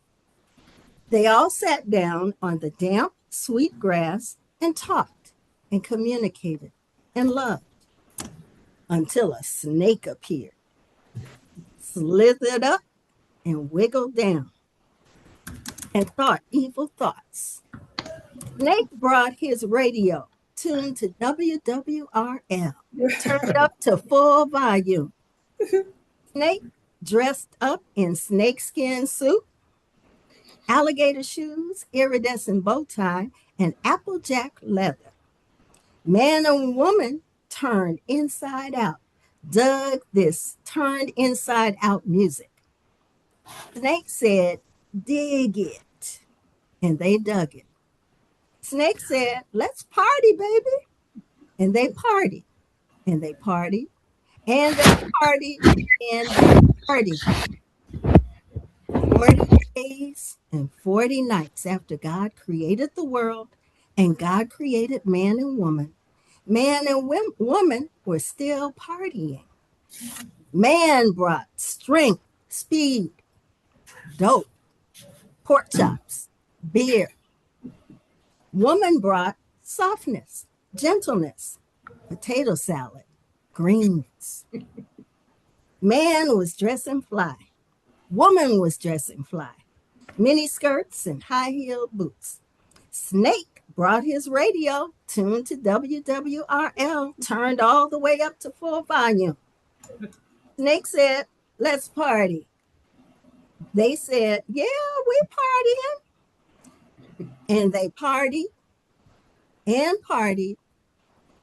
They all sat down on the damp, sweet grass and talked and communicated and loved until a snake appeared, slithered up and wiggled down and thought evil thoughts. Snake brought his radio tuned to WWRL, turned up to full volume. Snake dressed up in snakeskin suit, alligator shoes, iridescent bow tie, and applejack leather. Man and woman turned inside out, dug this turned inside out music. Snake said, dig it. And they dug it. Snake said, let's party, baby. And they partied. And they partied. And they partied. And they partied. 40 days and 40 nights after God created the world and God created man and woman woman were still partying. Man brought strength, speed, dope, pork chops, beer. Woman brought softness, gentleness, potato salad, greens. Man was dressing fly. Woman was dressing fly. Mini skirts and high-heeled boots. Snake brought his radio tuned to WWRL, turned all the way up to full volume. Snake said, let's party. They said, yeah, we partying. And they partied and partied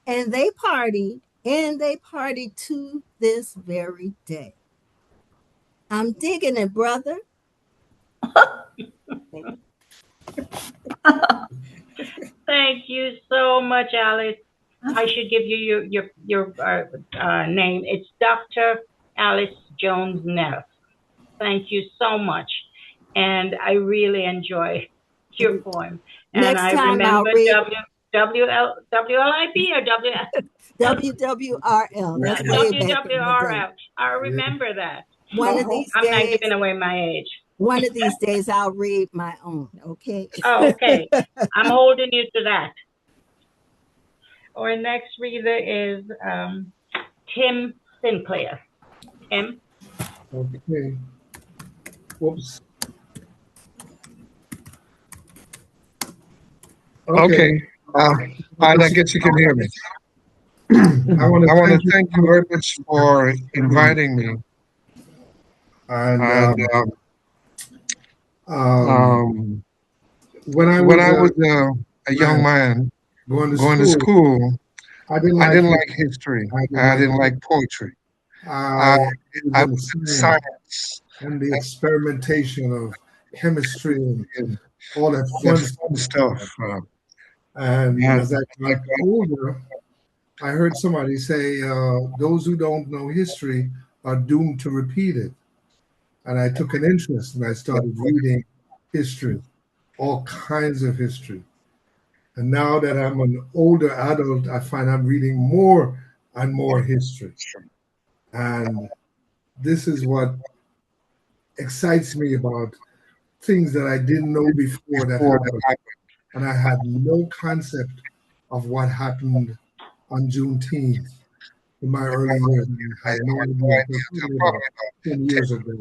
and they partied and they partied to this very day. I'm digging it, brother. Thank you so much, Alice. I should give you your name. It's Dr. Alice Jones Neff. Thank you so much, and I really enjoy your poem. And Next I time I'll remember read WLIP or WWRL. That's way back in the WWRL. I remember that. One of these I'm days, not giving away my age. one of these days I'll read my own, okay? Oh, okay. I'm holding you to that. Our next reader is Tim Sinclair. Tim? Okay. Whoops. Okay. I guess you can hear me. I want to thank you very much for inviting me. And when I was a young man going going to school, I didn't I didn't like like history. I didn't like poetry. I I was in science and the experimentation of chemistry and all that and fun stuff. And as I got older, I heard somebody say, those who don't know history are doomed to repeat it. And I took an interest and I started reading history, all kinds of history. And now that I'm an older adult, I find I'm reading more and more history. And this is what excites me about things that I didn't know before that happened. And I had no concept of what happened on Juneteenth in my early years. I had no idea until probably about 10 years ago.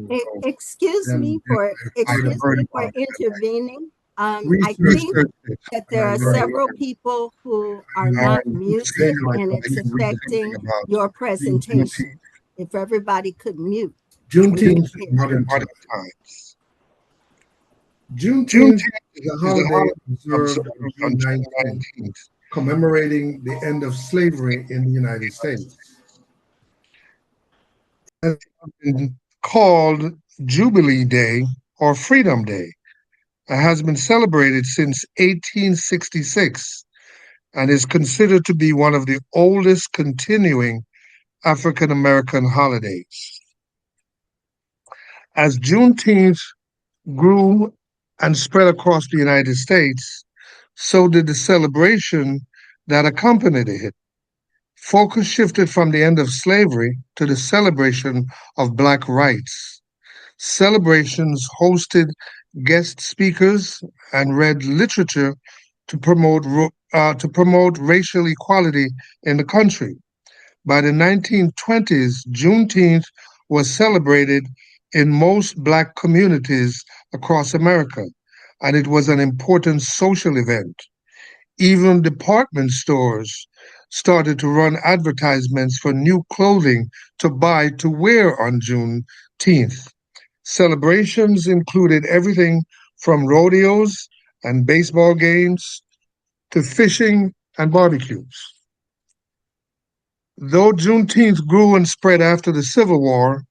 Excuse me for intervening. I think that there are several people who are not muted and it's affecting your presentation. If everybody could mute. Juneteenth is modern times. Juneteenth is a holiday observed on June 19th, commemorating the end of slavery in the United States. It has been called Jubilee Day or Freedom Day. It has been celebrated since 1866 and is considered to be one of the oldest continuing African American holidays. As Juneteenth grew and spread across the United States, so did the celebration that accompanied it. Focus shifted from the end of slavery to the celebration of Black rights. Celebrations hosted guest speakers and read literature to promote racial equality in the country. By the 1920s, Juneteenth was celebrated in most Black communities across America, and it was an important social event. Even department stores started to run advertisements for new clothing to buy to wear on Juneteenth. Celebrations included everything from rodeos and baseball games to fishing and barbecues. Though Juneteenth grew and spread after the Civil War,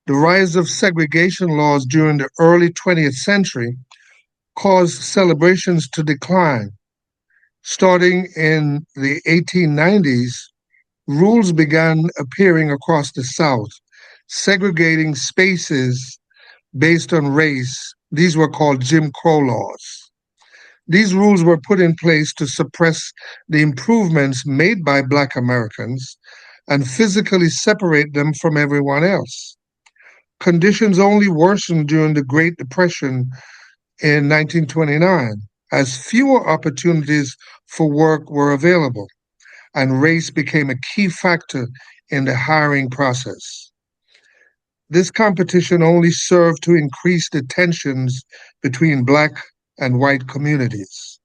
the rise of segregation laws during the early 20th century caused celebrations to decline. Starting in the 1890s, rules began appearing across the South, segregating spaces based on race. These were called Jim Crow laws. These rules were put in place to suppress the improvements made by Black Americans and physically separate them from everyone else. Conditions only worsened during the Great Depression in 1929, as fewer opportunities for work were available, and race became a key factor in the hiring process. This competition only served to increase the tensions between Black and white communities.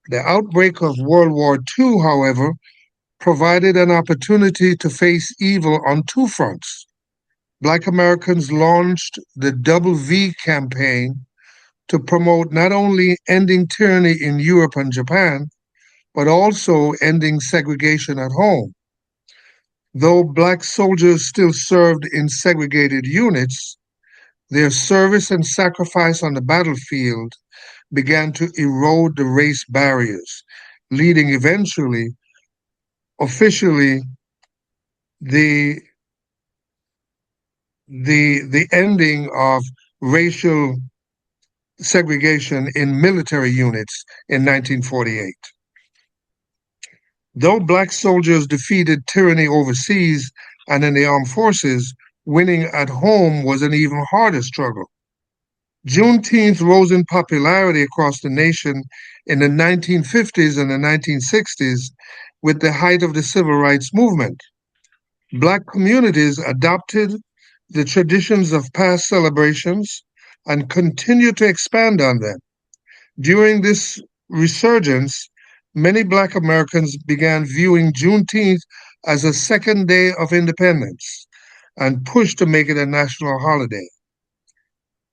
The outbreak of World War II, however, provided an opportunity to face evil on two fronts. Black Americans launched the Double V campaign to promote not only ending tyranny in Europe and Japan, but also ending segregation at home. Though Black soldiers still served in segregated units, their service and sacrifice on the battlefield began to erode the race barriers, leading eventually, officially, the the ending of racial segregation in military units in 1948. Though Black soldiers defeated tyranny overseas and in the armed forces, winning at home was an even harder struggle. Juneteenth rose in popularity across the nation in the 1950s and the 1960s with the height of the civil rights movement. Black communities adopted the traditions of past celebrations and continue to expand on them. During this resurgence, many Black Americans began viewing Juneteenth as a second day of independence and pushed to make it a national holiday.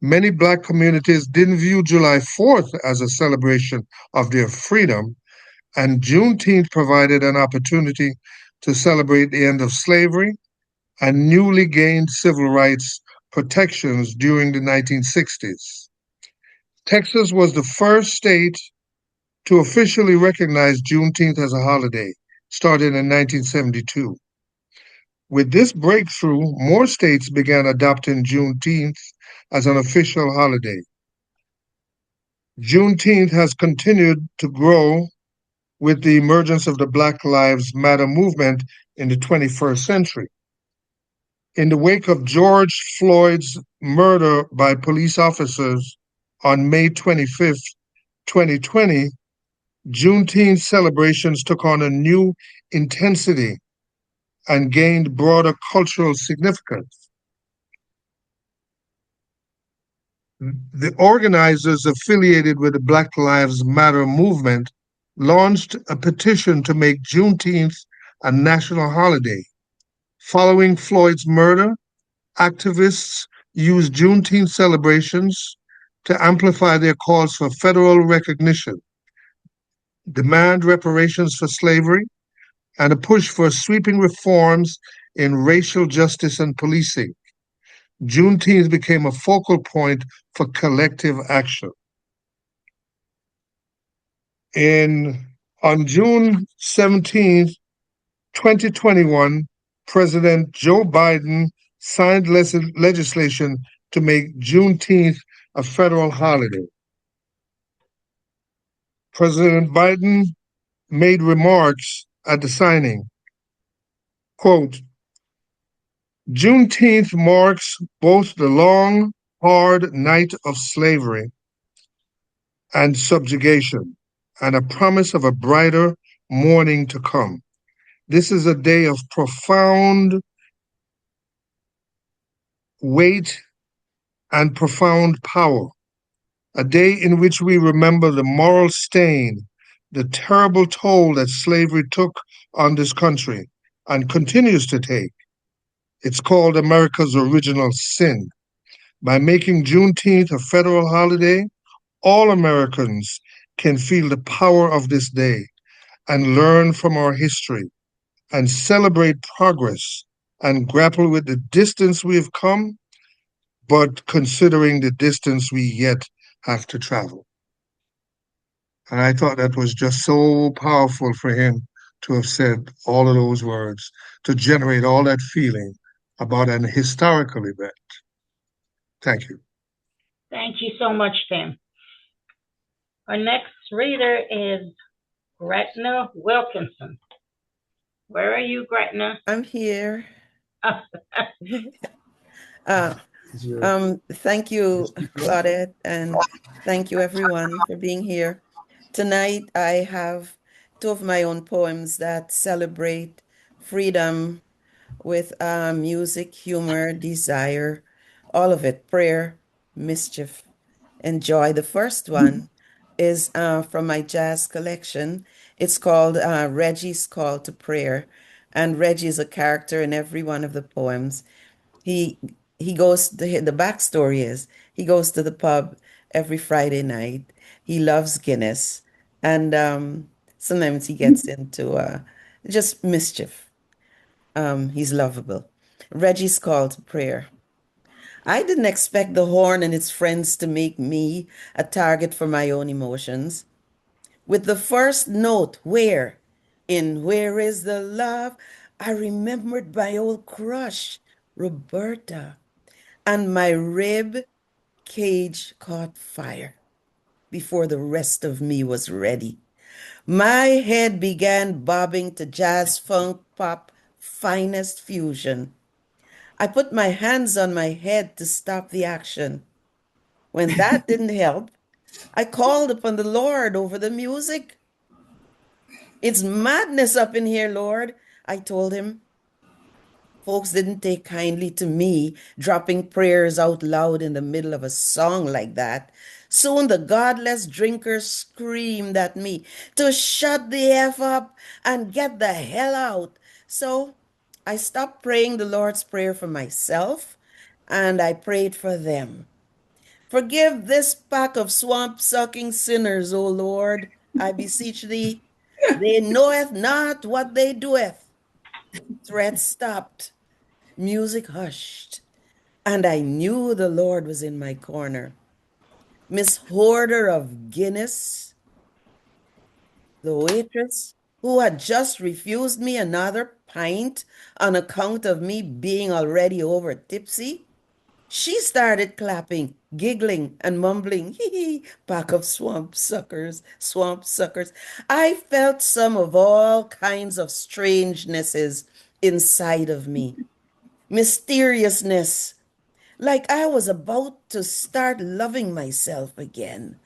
Many Black communities didn't view July 4th as a celebration of their freedom, and Juneteenth provided an opportunity to celebrate the end of slavery and newly gained civil rights protections during the 1960s. Texas was the first state to officially recognize Juneteenth as a holiday, starting in 1972. With this breakthrough, more states began adopting Juneteenth as an official holiday. Juneteenth has continued to grow with the emergence of the Black Lives Matter movement in the 21st century. In the wake of George Floyd's murder by police officers on May 25th, 2020, Juneteenth celebrations took on a new intensity and gained broader cultural significance. The organizers affiliated with the Black Lives Matter movement launched a petition to make Juneteenth a national holiday. Following Floyd's murder, activists used Juneteenth celebrations to amplify their calls for federal recognition, demand reparations for slavery, and a push for sweeping reforms in racial justice and policing. Juneteenth became a focal point for collective action. On June 17th, 2021, President Joe Biden signed legislation to make Juneteenth a federal holiday. President Biden made remarks at the signing. Quote, Juneteenth marks both the long, hard night of slavery and subjugation and a promise of a brighter morning to come. This is a day of profound weight and profound power, a day in which we remember the moral stain, the terrible toll that slavery took on this country and continues to take. It's called America's original sin. By making Juneteenth a federal holiday, all Americans can feel the power of this day and learn from our history and celebrate progress and grapple with the distance we have come, but considering the distance we yet have to travel. And I thought that was just so powerful for him to have said all of those words, to generate all that feeling about an historical event. Thank you. Thank you so much, Tim. Our next reader is Gretna Wilkinson. Where are you, Gretna? I'm here. Thank you, Claudette, and thank you everyone for being here. Tonight I have two of my own poems that celebrate freedom with music, humor, desire, all of it, prayer, mischief, and joy. The first one is from my jazz collection. It's called Reggie's Call to Prayer, and Reggie is a character in every one of the poems. He he goes the backstory is he goes to the pub every Friday night. He loves Guinness, and sometimes he gets into just mischief. He's lovable. Reggie's Call to Prayer. I didn't expect the horn and its friends to make me a target for my own emotions. With the first note, where? In Where is the Love? I remembered my old crush, Roberta, and my rib cage caught fire before the rest of me was ready. My head began bobbing to jazz, funk, pop, finest fusion. I put my hands on my head to stop the action. When that didn't help, I called upon the Lord over the music. It's madness up in here, Lord, I told him. Folks didn't take kindly to me dropping prayers out loud in the middle of a song like that. Soon the godless drinkers screamed at me to shut the F up and get the hell out. So I stopped praying the Lord's Prayer for myself and I prayed for them. Forgive this pack of swamp-sucking sinners, O Lord, I beseech thee. They knoweth not what they doeth. Threats stopped, music hushed, and I knew the Lord was in my corner. Miss Hoarder of Guinness, the waitress, who had just refused me another pint on account of me being already over tipsy, she started clapping, giggling, and mumbling, hee hee, pack of swamp suckers, swamp suckers. I felt some of all kinds of strangenesses inside of me. Mysteriousness, like I was about to start loving myself again.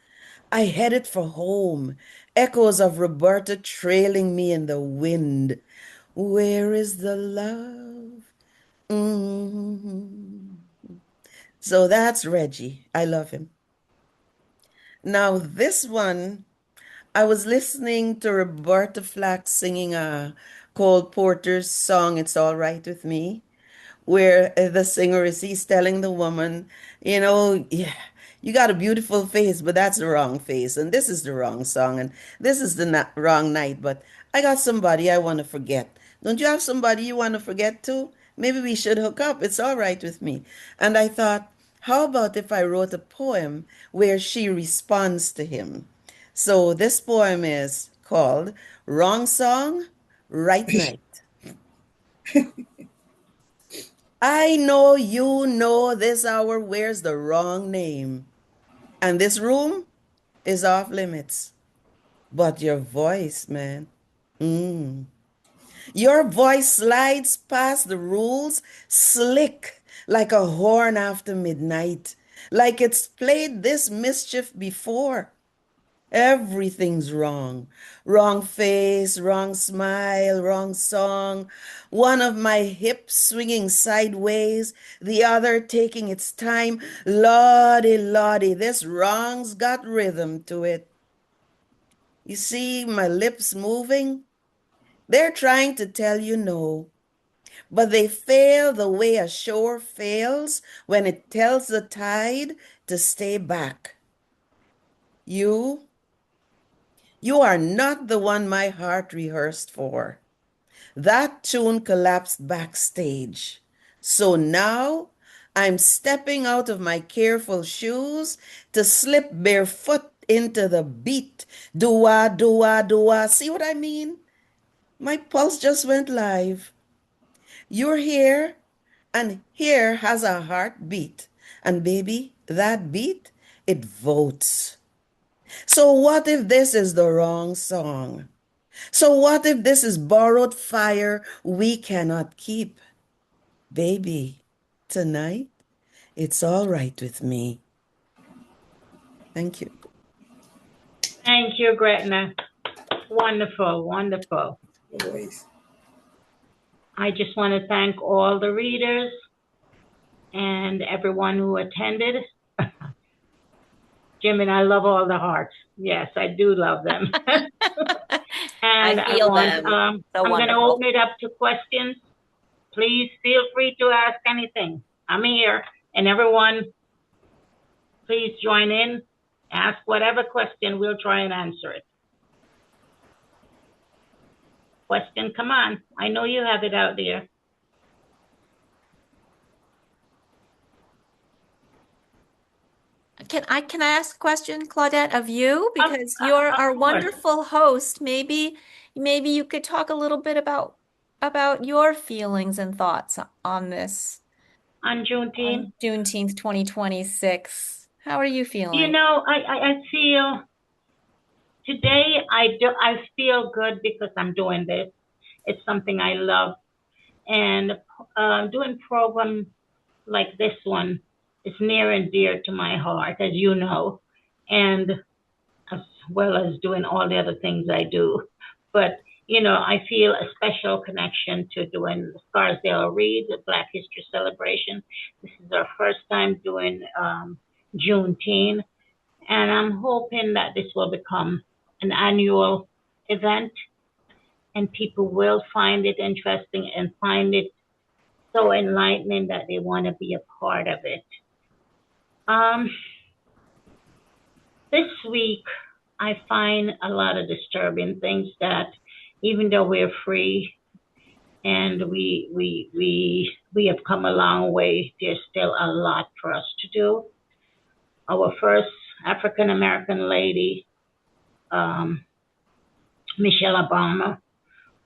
I headed for home, echoes of Roberta trailing me in the wind. Where is the love? Mm. So that's Reggie. I love him. Now, this one, I was listening to Roberta Flack singing Cole Porter's song, It's All Right With Me, where the singer is he's telling the woman, yeah, you got a beautiful face, but that's the wrong face, and this is the wrong song, and this is the wrong night, but I got somebody I want to forget. Don't you have somebody you want to forget too? Maybe we should hook up. It's all right with me. And I thought, how about if I wrote a poem where she responds to him? So this poem is called Wrong Song, Right Night. I know you know this hour wears the wrong name, and this room is off limits. But your voice, man, mm, Your voice slides past the rules, slick like a horn after midnight, like it's played this mischief before. Everything's wrong. Wrong face, wrong smile, wrong song. One of my hips swinging sideways, the other taking its time. Lordy, lordy, this wrong's got rhythm to it. You see my lips moving? They're trying to tell you no, but they fail the way a shore fails when it tells the tide to stay back. You are not the one my heart rehearsed for. That tune collapsed backstage. So now I'm stepping out of my careful shoes to slip barefoot into the beat. Do-wah, do-wah, do-wah. See what I mean? My pulse just went live. You're here, and here has a heartbeat. And baby, that beat, it votes. So what if this is the wrong song? So what if this is borrowed fire we cannot keep? Baby, tonight, it's all right with me. Thank you. Thank you, Gretna. Wonderful, wonderful. Always. I just want to thank all the readers and everyone who attended. Jim and I love all the hearts. Yes, I do love them. And I feel want, them. I'm going to open it up to questions. Please feel free to ask anything. I'm here. And everyone, please join in. Ask whatever question. We'll try and answer it. Question, come on. I know you have it out there. Can I ask a question, Claudette, of you? Because you're our wonderful host. Maybe you could talk a little bit about your feelings and thoughts on this. On Juneteenth? On Juneteenth 2026. How are you feeling? You know, I feel today I feel good because I'm doing this. It's something I love. And doing programs like this one is near and dear to my heart, as you know, and as well as doing all the other things I do. But, you know, I feel a special connection to doing the Scarsdale Read, the Black History Celebration. This is our first time doing Juneteenth, and I'm hoping that this will become an annual event and people will find it interesting and find it so enlightening that they want to be a part of it. This week, I find a lot of disturbing things that even though we're free and we have come a long way, there's still a lot for us to do. Our first African American lady, Michelle Obama,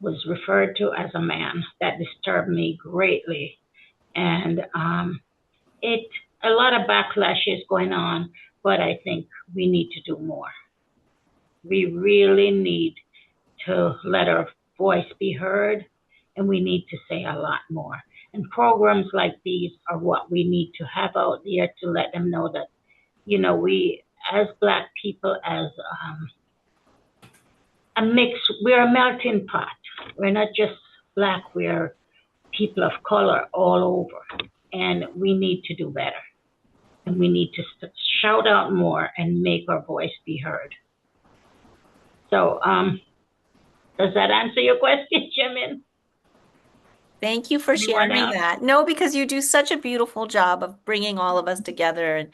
was referred to as a man. That disturbed me greatly. And a lot of backlash is going on, but I think we need to do more. We really need to let our voice be heard, and we need to say a lot more. And programs like these are what we need to have out there to let them know that, you know, we as Black people, as a mix, we're a melting pot. We're not just Black, we're people of color all over, and we need to do better. And we need to shout out more and make our voice be heard. So, does that answer your question, Jimin? Thank you for sharing that. No, because you do such a beautiful job of bringing all of us together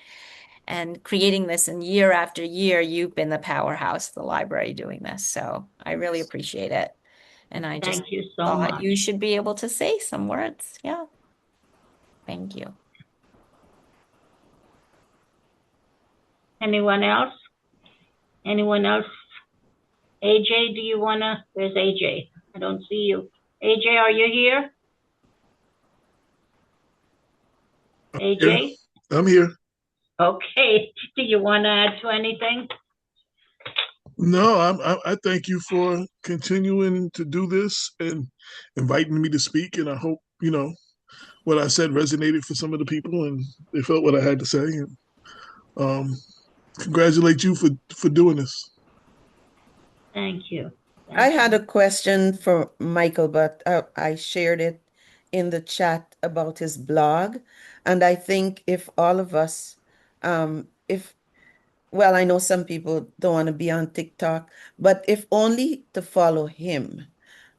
and creating this. And year after year, you've been the powerhouse of the library doing this. So I really appreciate it. And I just Thank you so thought much. you should be able to say some words. Yeah. Thank you. Anyone else? Anyone else? AJ, do you wanna? Where's AJ? I don't see you. AJ, are you here? AJ? I'm here. Okay. Do you want to add to anything? No, I thank you for continuing to do this and inviting me to speak. And I hope, what I said resonated for some of the people and they felt what I had to say. And um, congratulate you for doing this. Thank you. I Thank had you. a question for Michael, but I shared it in the chat about his blog. And I think if all of us, if, well, I know some people don't want to be on TikTok, but if only to follow him,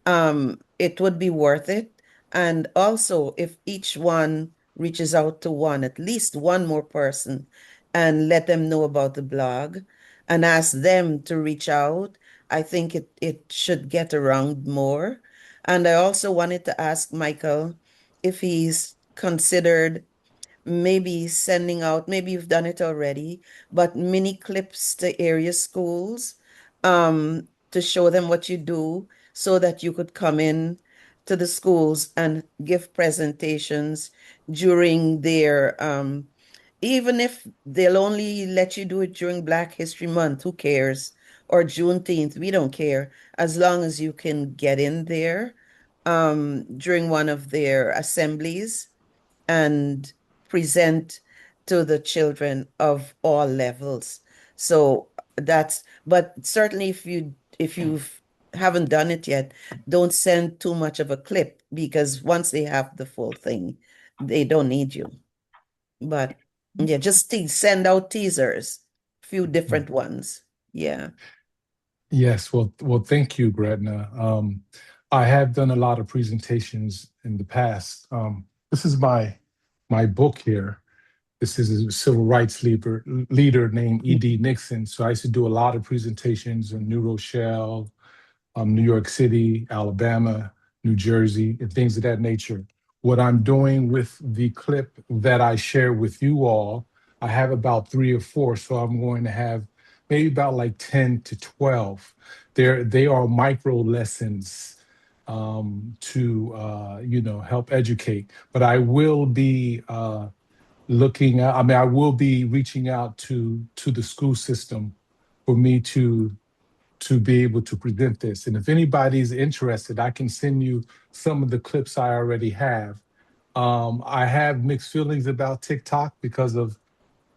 it would be worth it. And also, if each one reaches out to one, at least one more person, and let them know about the blog and ask them to reach out, I think it should get around more. And I also wanted to ask Michael if he's considered maybe sending out, maybe you've done it already, but mini clips to area schools to show them what you do so that you could come in to the schools and give presentations during their, even if they'll only let you do it during Black History Month, who cares? Or Juneteenth, we don't care, as long as you can get in there during one of their assemblies and present to the children of all levels. So that's, but certainly if you haven't done it yet, don't send too much of a clip because once they have the full thing, they don't need you. But yeah, just send out teasers, few different ones. Yeah. Yes, well, thank you, Gretna. I have done a lot of presentations in the past. This is my book here. This is a civil rights leader named E.D. Nixon. So I used to do a lot of presentations in New Rochelle, New York City, Alabama, New Jersey, and things of that nature. What I'm doing with the clip that I share with you all, I have about 3 or 4, so I'm going to have maybe about like 10 to 12. They are micro lessons to help educate. But I will be looking at. I mean, I will be reaching out to the school system for me to be able to present this. And if anybody's interested, I can send you some of the clips I already have. I have mixed feelings about TikTok because of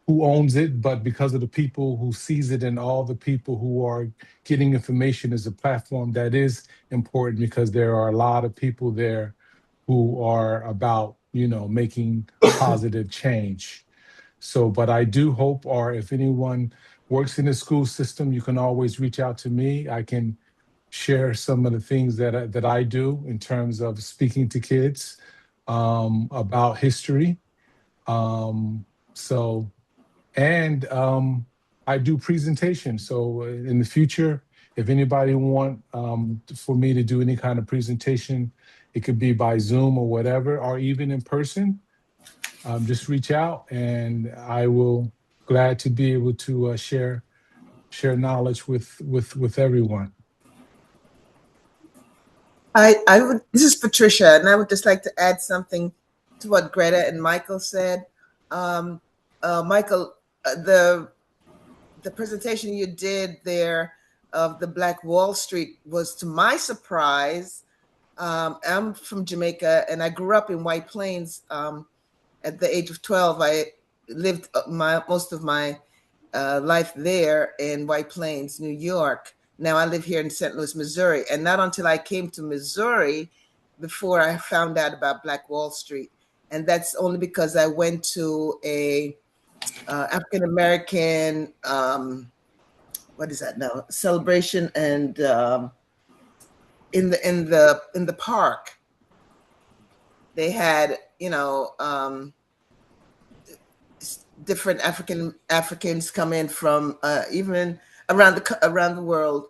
who owns it, but because of the people who sees it and all the people who are getting information is a platform that is important because there are a lot of people there who are about, making positive change. So, but I do hope, or if anyone works in the school system, you can always reach out to me. I can share some of the things that I do in terms of speaking to kids about history. So, and I do presentations. So in the future, if anybody want for me to do any kind of presentation, it could be by Zoom or whatever, or even in person. Just reach out, and I will glad to be able to share knowledge with everyone. I would. This is Patricia, and I would just like to add something to what Greta and Michael said. Michael, the presentation you did there of the Black Wall Street was, to my surprise. I'm from Jamaica, and I grew up in White Plains. At the age of 12, I lived most of my life there in White Plains, New York. Now I live here in St. Louis, Missouri. And not until I came to Missouri before I found out about Black Wall Street. And that's only because I went to a African American, what is that now? Celebration, and in the park, they had different Africans come in from even around the world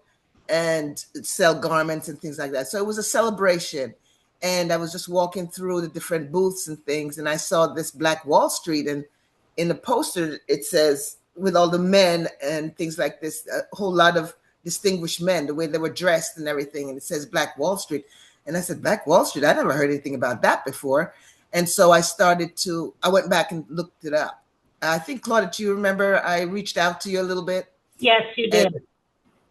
and sell garments and things like that. So it was a celebration, and I was just walking through the different booths and things, and I saw this Black Wall Street, and in the poster it says, with all the men and things like this, a whole lot of distinguished men, the way they were dressed and everything, and it says Black Wall Street. And I said, Black Wall Street? I never heard anything about that before. And so I went back and looked it up. I think, Claudia, do you remember I reached out to you a little bit? Yes, you And did.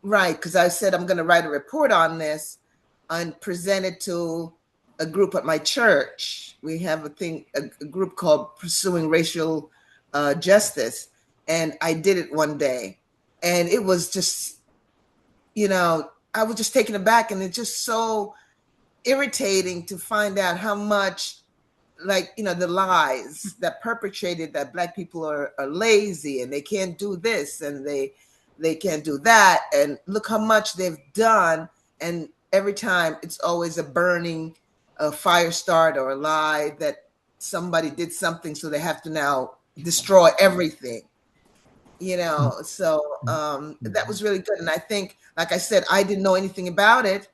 Right, because I said I'm going to write a report on this and present it to a group at my church. We have a group called Pursuing Racial Justice, and I did it one day, and it was just, I was just taken aback, and it's just so irritating to find out how much, like, the lies that perpetrated that Black people are lazy and they can't do this and they can't do that, and look how much they've done. And every time it's always a burning, a fire start, or a lie that somebody did something, so they have to now destroy everything. So that was really good. And I think, like I said, I didn't know anything about it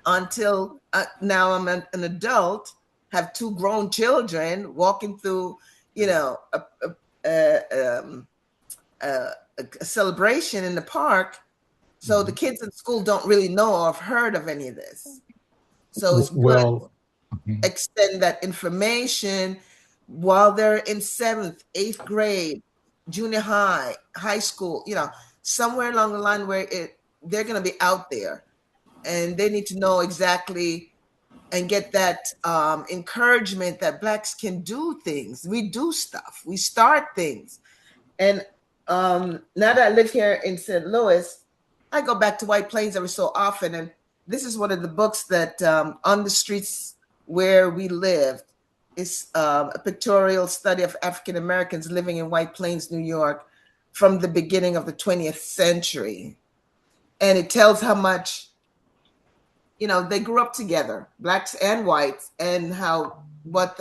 until now I'm an adult, have two grown children, walking through, a celebration in the park. So the kids in school don't really know or have heard of any of this. So it's good Well, to extend that information while they're in 7th, 8th grade, junior high, high school, somewhere along the line where they're going to be out there, and they need to know exactly and get that encouragement that Blacks can do things. We do stuff. We start things. And now that I live here in St. Louis, I go back to White Plains every so often. And this is one of the books that On the Streets Where We Lived is a pictorial study of African Americans living in White Plains, New York, from the beginning of the 20th century. And it tells how much they grew up together, Blacks and whites, and what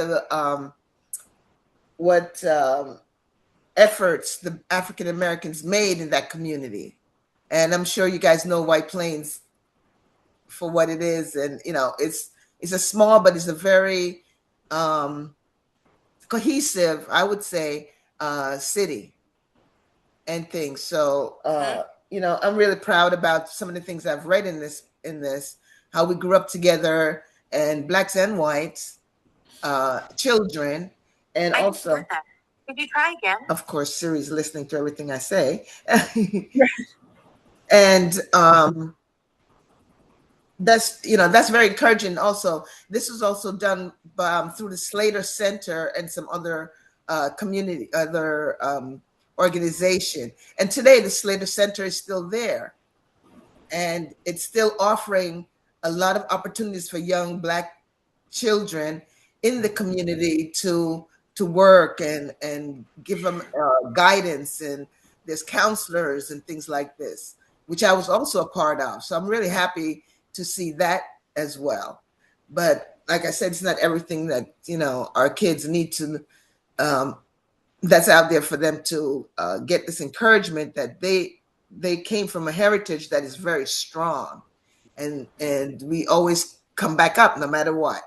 efforts the African Americans made in that community. And I'm sure you guys know White Plains for what it is, and it's a small, but it's a very cohesive, I would say, city and things. So I'm really proud about some of the things I've read in this, how we grew up together, and Blacks and whites, children, and also, could you try again? Of course, Siri's listening to everything I say. And that's very encouraging. Also, this was also done through the Slater Center and some other organization. And today the Slater Center is still there, and it's still offering a lot of opportunities for young Black children in the community to work and give them guidance, and there's counselors and things like this, which I was also a part of. So I'm really happy to see that as well. But like I said, it's not everything that our kids need to that's out there for them to get this encouragement that they came from a heritage that is very strong, and we always come back up no matter what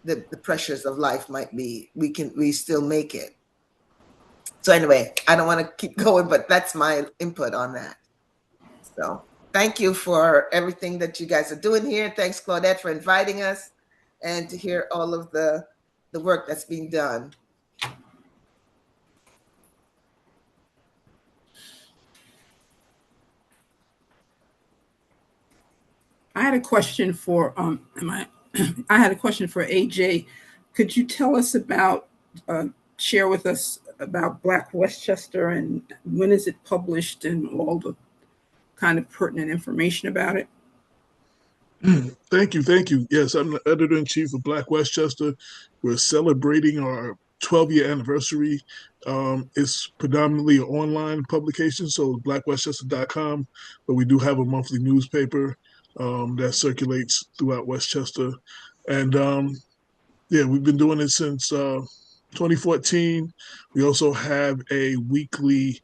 the pressures of life might be. We still make it. So anyway, I don't want to keep going, but that's my input on that. So thank you for everything that you guys are doing here. Thanks, Claudette, for inviting us and to hear all of the work that's being done. I had a question for I had a question for AJ. Could you tell us about share with us about Black Westchester, and when is it published, and all the kind of pertinent information about it? Thank you. Yes, I'm the editor-in-chief of Black Westchester. We're celebrating our 12-year anniversary. It's predominantly an online publication, so blackwestchester.com, but we do have a monthly newspaper that circulates throughout Westchester. And we've been doing it since 2014. We also have a weekly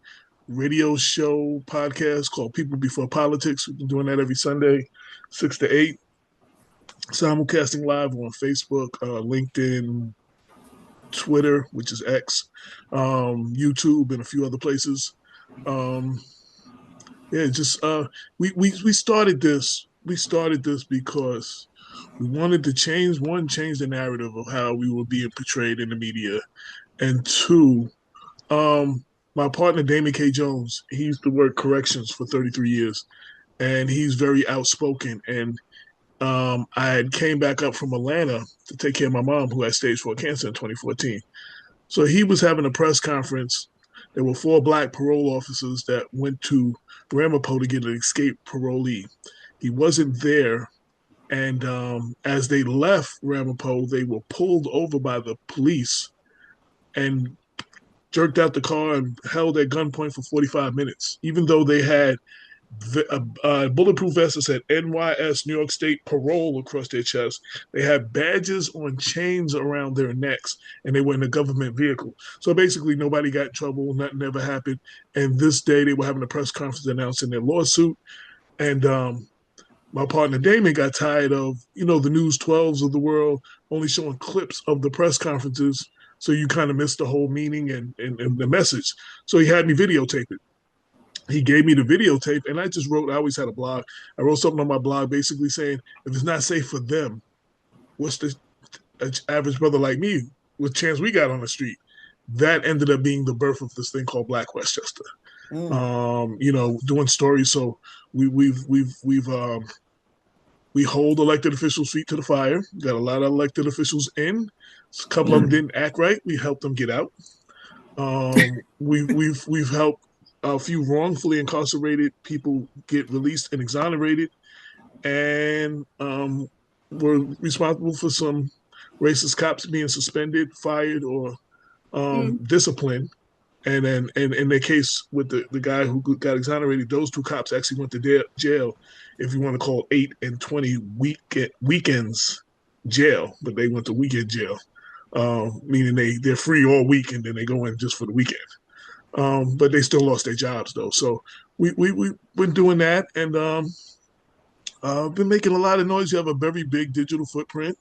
radio show podcast called People Before Politics. We've been doing that every Sunday, 6 to 8, simulcasting live on Facebook, LinkedIn, Twitter, which is X, YouTube, and a few other places. We started this. We started this because we wanted to change the narrative of how we were being portrayed in the media, and two, my partner Damon K. Jones, he used to work corrections for 33 years, and he's very outspoken. And I had came back up from Atlanta to take care of my mom, who had stage 4 cancer in 2014. So he was having a press conference. There were 4 black parole officers that went to Ramapo to get an escaped parolee. He wasn't there, and as they left Ramapo, they were pulled over by the police and jerked out the car and held at gunpoint for 45 minutes, even though they had bulletproof vests that said NYS, New York State parole across their chest. They had badges on chains around their necks, and they were in a government vehicle. So basically, nobody got in trouble. Nothing ever happened. And this day, they were having a press conference announcing their lawsuit. And my partner Damon got tired of, the News 12s of the world only showing clips of the press conferences. So you kind of miss the whole meaning and the message. So he had me videotape it. He gave me the videotape, and I just wrote. I always had a blog. I wrote something on my blog basically saying, if it's not safe for them, what's the average brother like me, what chance we got on the street? That ended up being the birth of this thing called Black Westchester. Doing stories. So we hold elected officials' feet to the fire. Got a lot of elected officials in. A couple of them didn't act right. We helped them get out. We've helped a few wrongfully incarcerated people get released and exonerated, and we're responsible for some racist cops being suspended, fired, or disciplined. And then, in the case with the guy who got exonerated, those 2 cops actually went to jail, if you want to call 8 and 20 weekends jail, but they went to weekend jail, meaning they're free all week and then they go in just for the weekend. But they still lost their jobs though. So we've been doing that, and been making a lot of noise. You have a very big digital footprint.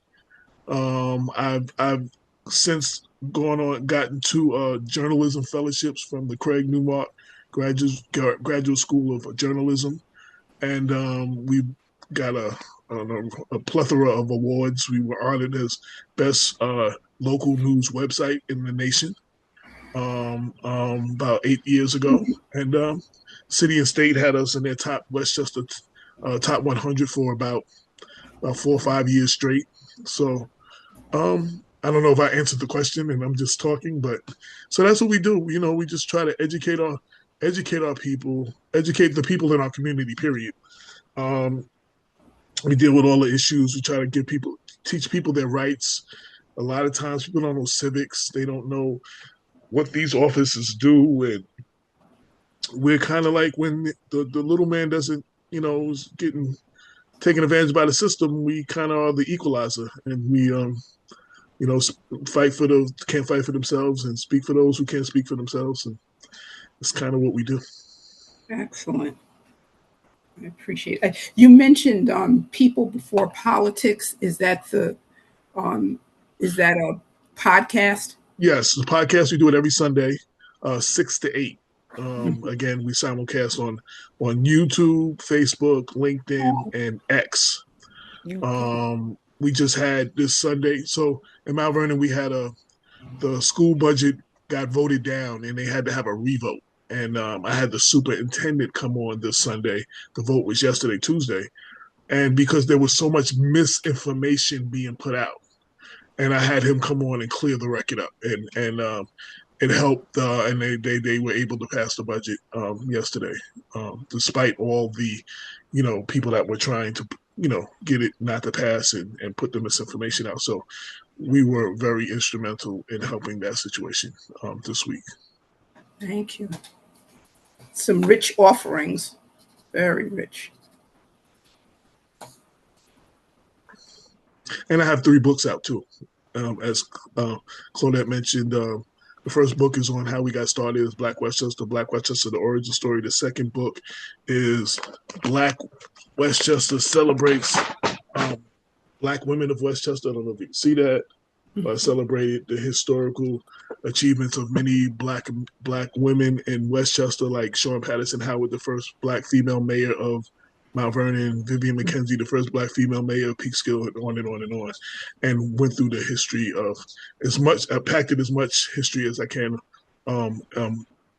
I've since gotten 2 journalism fellowships from the Craig Newmark Graduate School of Journalism, and we've got a plethora of awards. We were honored as best local news website in the nation about 8 years ago, and City and State had us in their top Westchester top 100 for about 4 or 5 years straight. So I don't know if I answered the question, and I'm just talking, but so that's what we do. We just try to educate our people, educate the people in our community. Period. We deal with all the issues. We try to teach people their rights. A lot of times, people don't know civics. They don't know what these offices do, and we're kind of like when the little man doesn't, is getting taken advantage by the system. We kind of are the equalizer, and we can't fight for themselves and speak for those who can't speak for themselves, and it's kind of what we do. Excellent. I appreciate it. You mentioned people before politics. Is that a podcast? Yes, the podcast. We do it every Sunday, 6 to 8. Again, we simulcast on YouTube, Facebook, LinkedIn, and X. We just had this Sunday. So in Mount Vernon, we had the school budget got voted down, and they had to have a revote. And I had the superintendent come on this Sunday. The vote was yesterday, Tuesday, and because there was so much misinformation being put out, and I had him come on and clear the record up, and it helped, and they were able to pass the budget yesterday, despite all the, people that were trying to, get it not to pass and put the misinformation out. So we were very instrumental in helping that situation this week. Thank you. Some rich offerings, very rich. And I have 3 books out too. As Claudette mentioned, the first book is on how we got started as Black Westchester, the origin story. The second book is Black Westchester Celebrates Black Women of Westchester. I don't know if you can see that. Celebrated the historical achievements of many black women in Westchester, like Shawn Patterson Howard, the first Black female mayor of Mount Vernon, Vivian McKenzie, the first Black female mayor of Peekskill, and on and on and on, and went through the history of packed in as much history as I can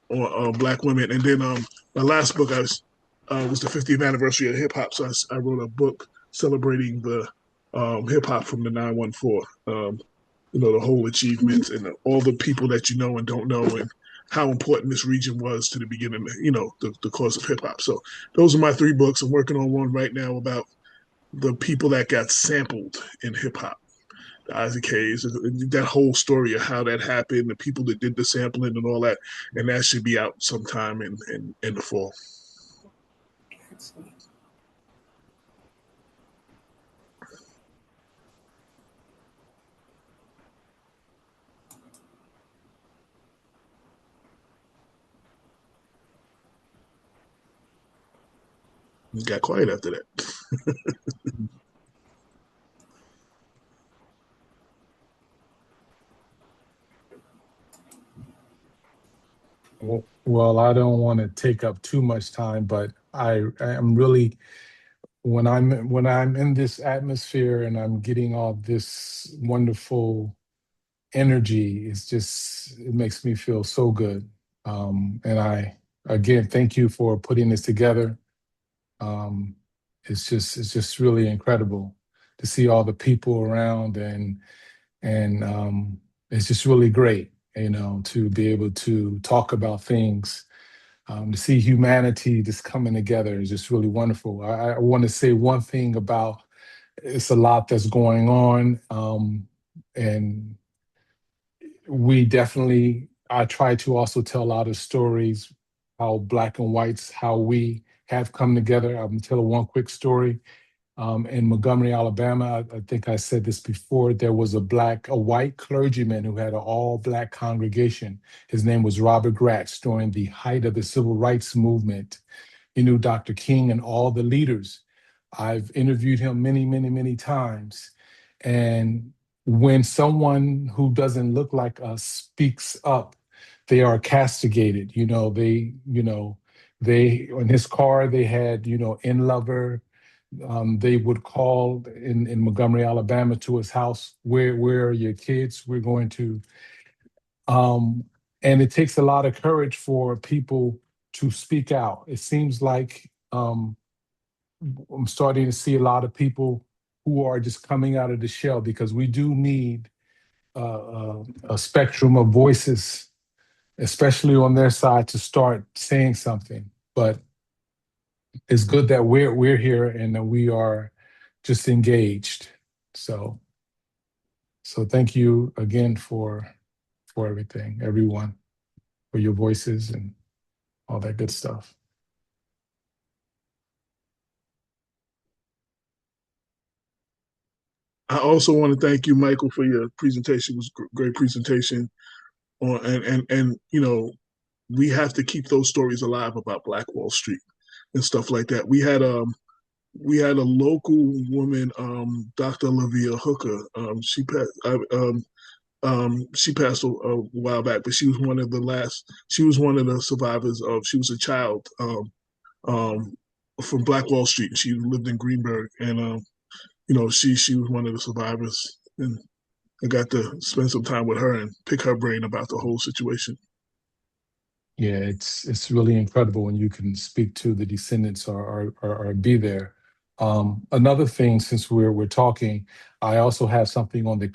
on Black women. And then my last book was the 50th anniversary of hip hop, so I wrote a book celebrating the hip hop from the 914. The whole achievements and all the people that you know and don't know, and how important this region was to the beginning, the cause of hip hop. So those are my three books. I'm working on one right now about the people that got sampled in hip hop. The Isaac Hayes, that whole story of how that happened, the people that did the sampling and all that, and that should be out sometime in the fall. Excellent. It got quiet after that. Well, I don't want to take up too much time, but I am really, when I'm in this atmosphere and I'm getting all this wonderful energy, it makes me feel so good. And I again thank you for putting this together. Um, it's just really incredible to see all the people around, and it's just really great, to be able to talk about things. To see humanity just coming together is just really wonderful. I want to say one thing about, it's a lot that's going on, and I try to also tell a lot of stories, how black and whites, how we have come together. I'm gonna tell one quick story. In Montgomery, Alabama, I think I said this before, there was a white clergyman who had an all black congregation. His name was Robert Gratz. During the height of the civil rights movement, he knew Dr. King and all the leaders. I've interviewed him many, many, many times. And when someone who doesn't look like us speaks up, they are castigated. In his car, they had, in lover. They would call in Montgomery, Alabama, to his house. Where are your kids? We're going to. Um, and it takes a lot of courage for people to speak out. It seems like, I'm starting to see a lot of people who are just coming out of the shell, because we do need a spectrum of voices, especially on their side, to start saying something. But it's good that we're here and that we are just engaged. So thank you again for everything, everyone, for your voices and all that good stuff. I also want to thank you, Michael, for your presentation. It was a great presentation. And we have to keep those stories alive about Black Wall Street and stuff like that. We had a local woman, Dr. Olivia Hooker. She passed a while back, but she was one of the last. She was one of the survivors of. She was a child um, from Black Wall Street. She lived in Greenberg, and she was one of the survivors, and I got to spend some time with her and pick her brain about the whole situation. Yeah, it's really incredible when you can speak to the descendants, or be there. Another thing, since we're talking, I also have something on the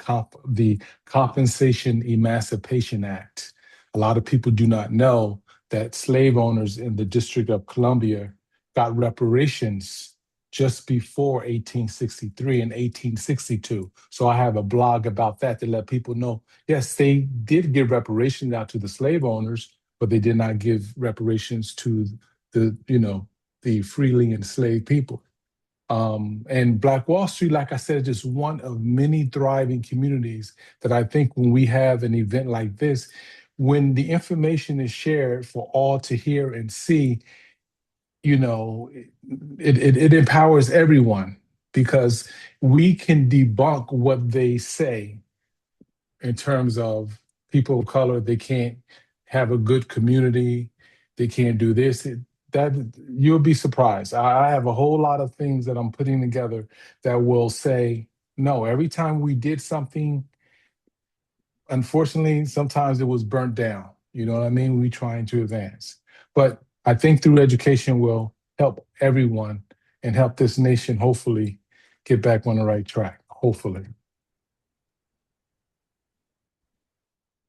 Compensation Emancipation Act. A lot of people do not know that slave owners in the District of Columbia got reparations just before 1863 and 1862. So I have a blog about that to let people know, yes, they did give reparations out to the slave owners, but they did not give reparations to the freely enslaved people. And Black Wall Street, like I said, is just one of many thriving communities that I think when we have an event like this, when the information is shared for all to hear and see, it empowers everyone, because we can debunk what they say in terms of people of color. They can't have a good community. They can't do this. That you'll be surprised. I have a whole lot of things that I'm putting together that will say no. Every time we did something, unfortunately, sometimes it was burnt down. You know what I mean? We're trying to advance. But I think through education will help everyone and help this nation hopefully get back on the right track. Hopefully.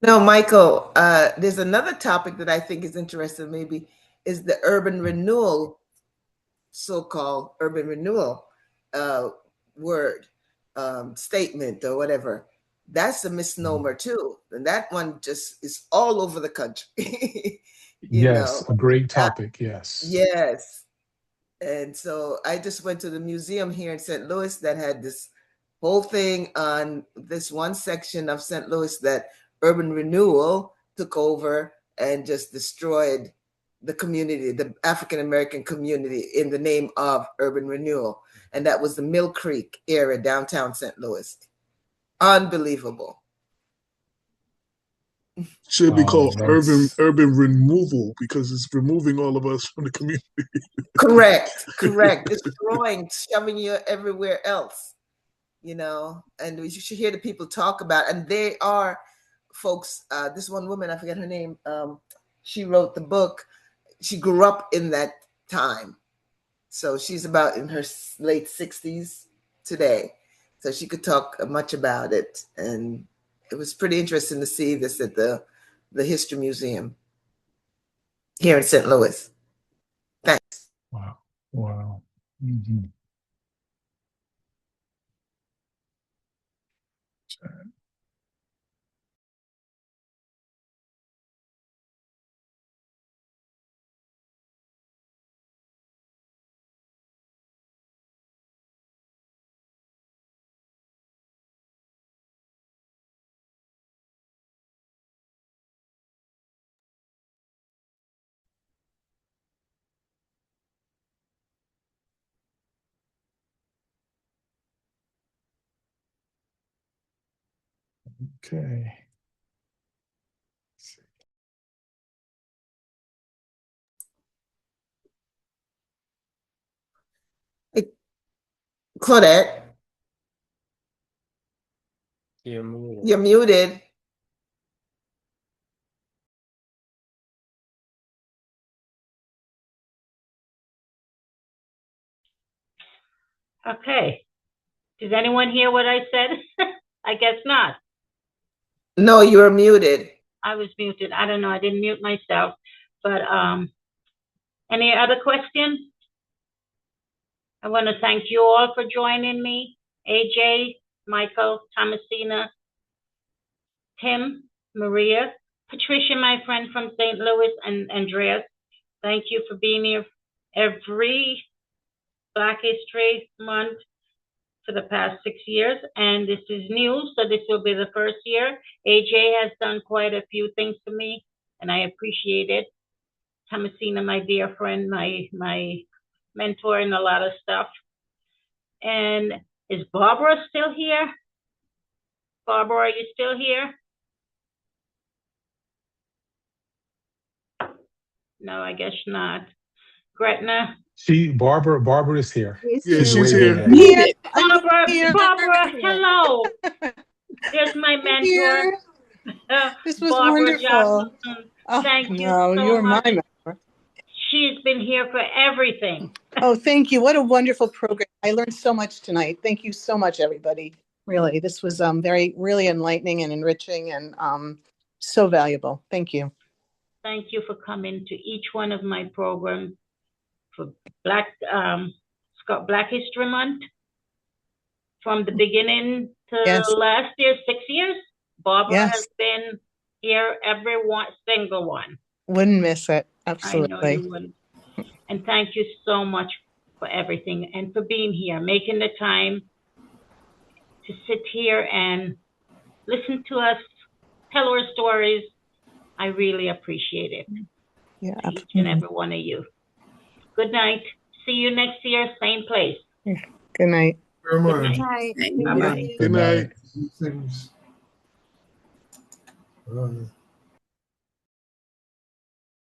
No, Michael, there's another topic that I think is interesting, maybe, is the urban renewal, so-called urban renewal word, statement, or whatever. That's a misnomer too. And that one just is all over the country. Yes, a great topic. Yes. Yes. And so I just went to the museum here in St. Louis that had this whole thing on this one section of St. Louis that urban renewal took over and just destroyed the community, the African American community, in the name of urban renewal. And that was the Mill Creek area, downtown St. Louis. Unbelievable. Should be called urban removal, because it's removing all of us from the community. Correct. Destroying, shoving you everywhere else, and we should hear the people talk about it. And they are folks, this one woman, I forget her name, she wrote the book. She grew up in that time. So she's about in her late 60s today. So she could talk much about it. And it was pretty interesting to see this at the History Museum here in St. Louis. Thanks. Wow. Mm-hmm. Okay. Hey, Claudette. You're muted. You're muted. Okay. Did anyone hear what I said? I guess not. No, you're muted. I was muted. I don't know. I didn't mute myself. But any other questions? I want to thank you all for joining me. AJ, Michael, Thomasina, Tim, Maria, Patricia, my friend from St. Louis, and Andreas. Thank you for being here every Black History Month for the past 6 years. And this is new, so this will be the first year. AJ has done quite a few things for me, and I appreciate it. Thomasina, my dear friend, my mentor in a lot of stuff. And is Barbara still here? Barbara, are you still here? No, I guess not. Gretna? Barbara is here. Yeah, she's here. Barbara, hello. There's my mentor. This was Barbara wonderful. Johnson. Oh, Thank you no, so you're much. my mentor. She's been here for everything. Oh, thank you. What a wonderful program. I learned so much tonight. Thank you so much, everybody. Really, this was really enlightening and enriching and so valuable. Thank you. Thank you for coming to each one of my programs for Black History Month. From the beginning to last year, 6 years, Barbara has been here every single one. Wouldn't miss it. Absolutely. I know you wouldn't. And thank you so much for everything and for being here, making the time to sit here and listen to us, tell our stories. I really appreciate it. Yeah, each and every one of you. Good night. See you next year, same place. Yeah. Good night. Good night. night. Bye-bye. Good night. Things.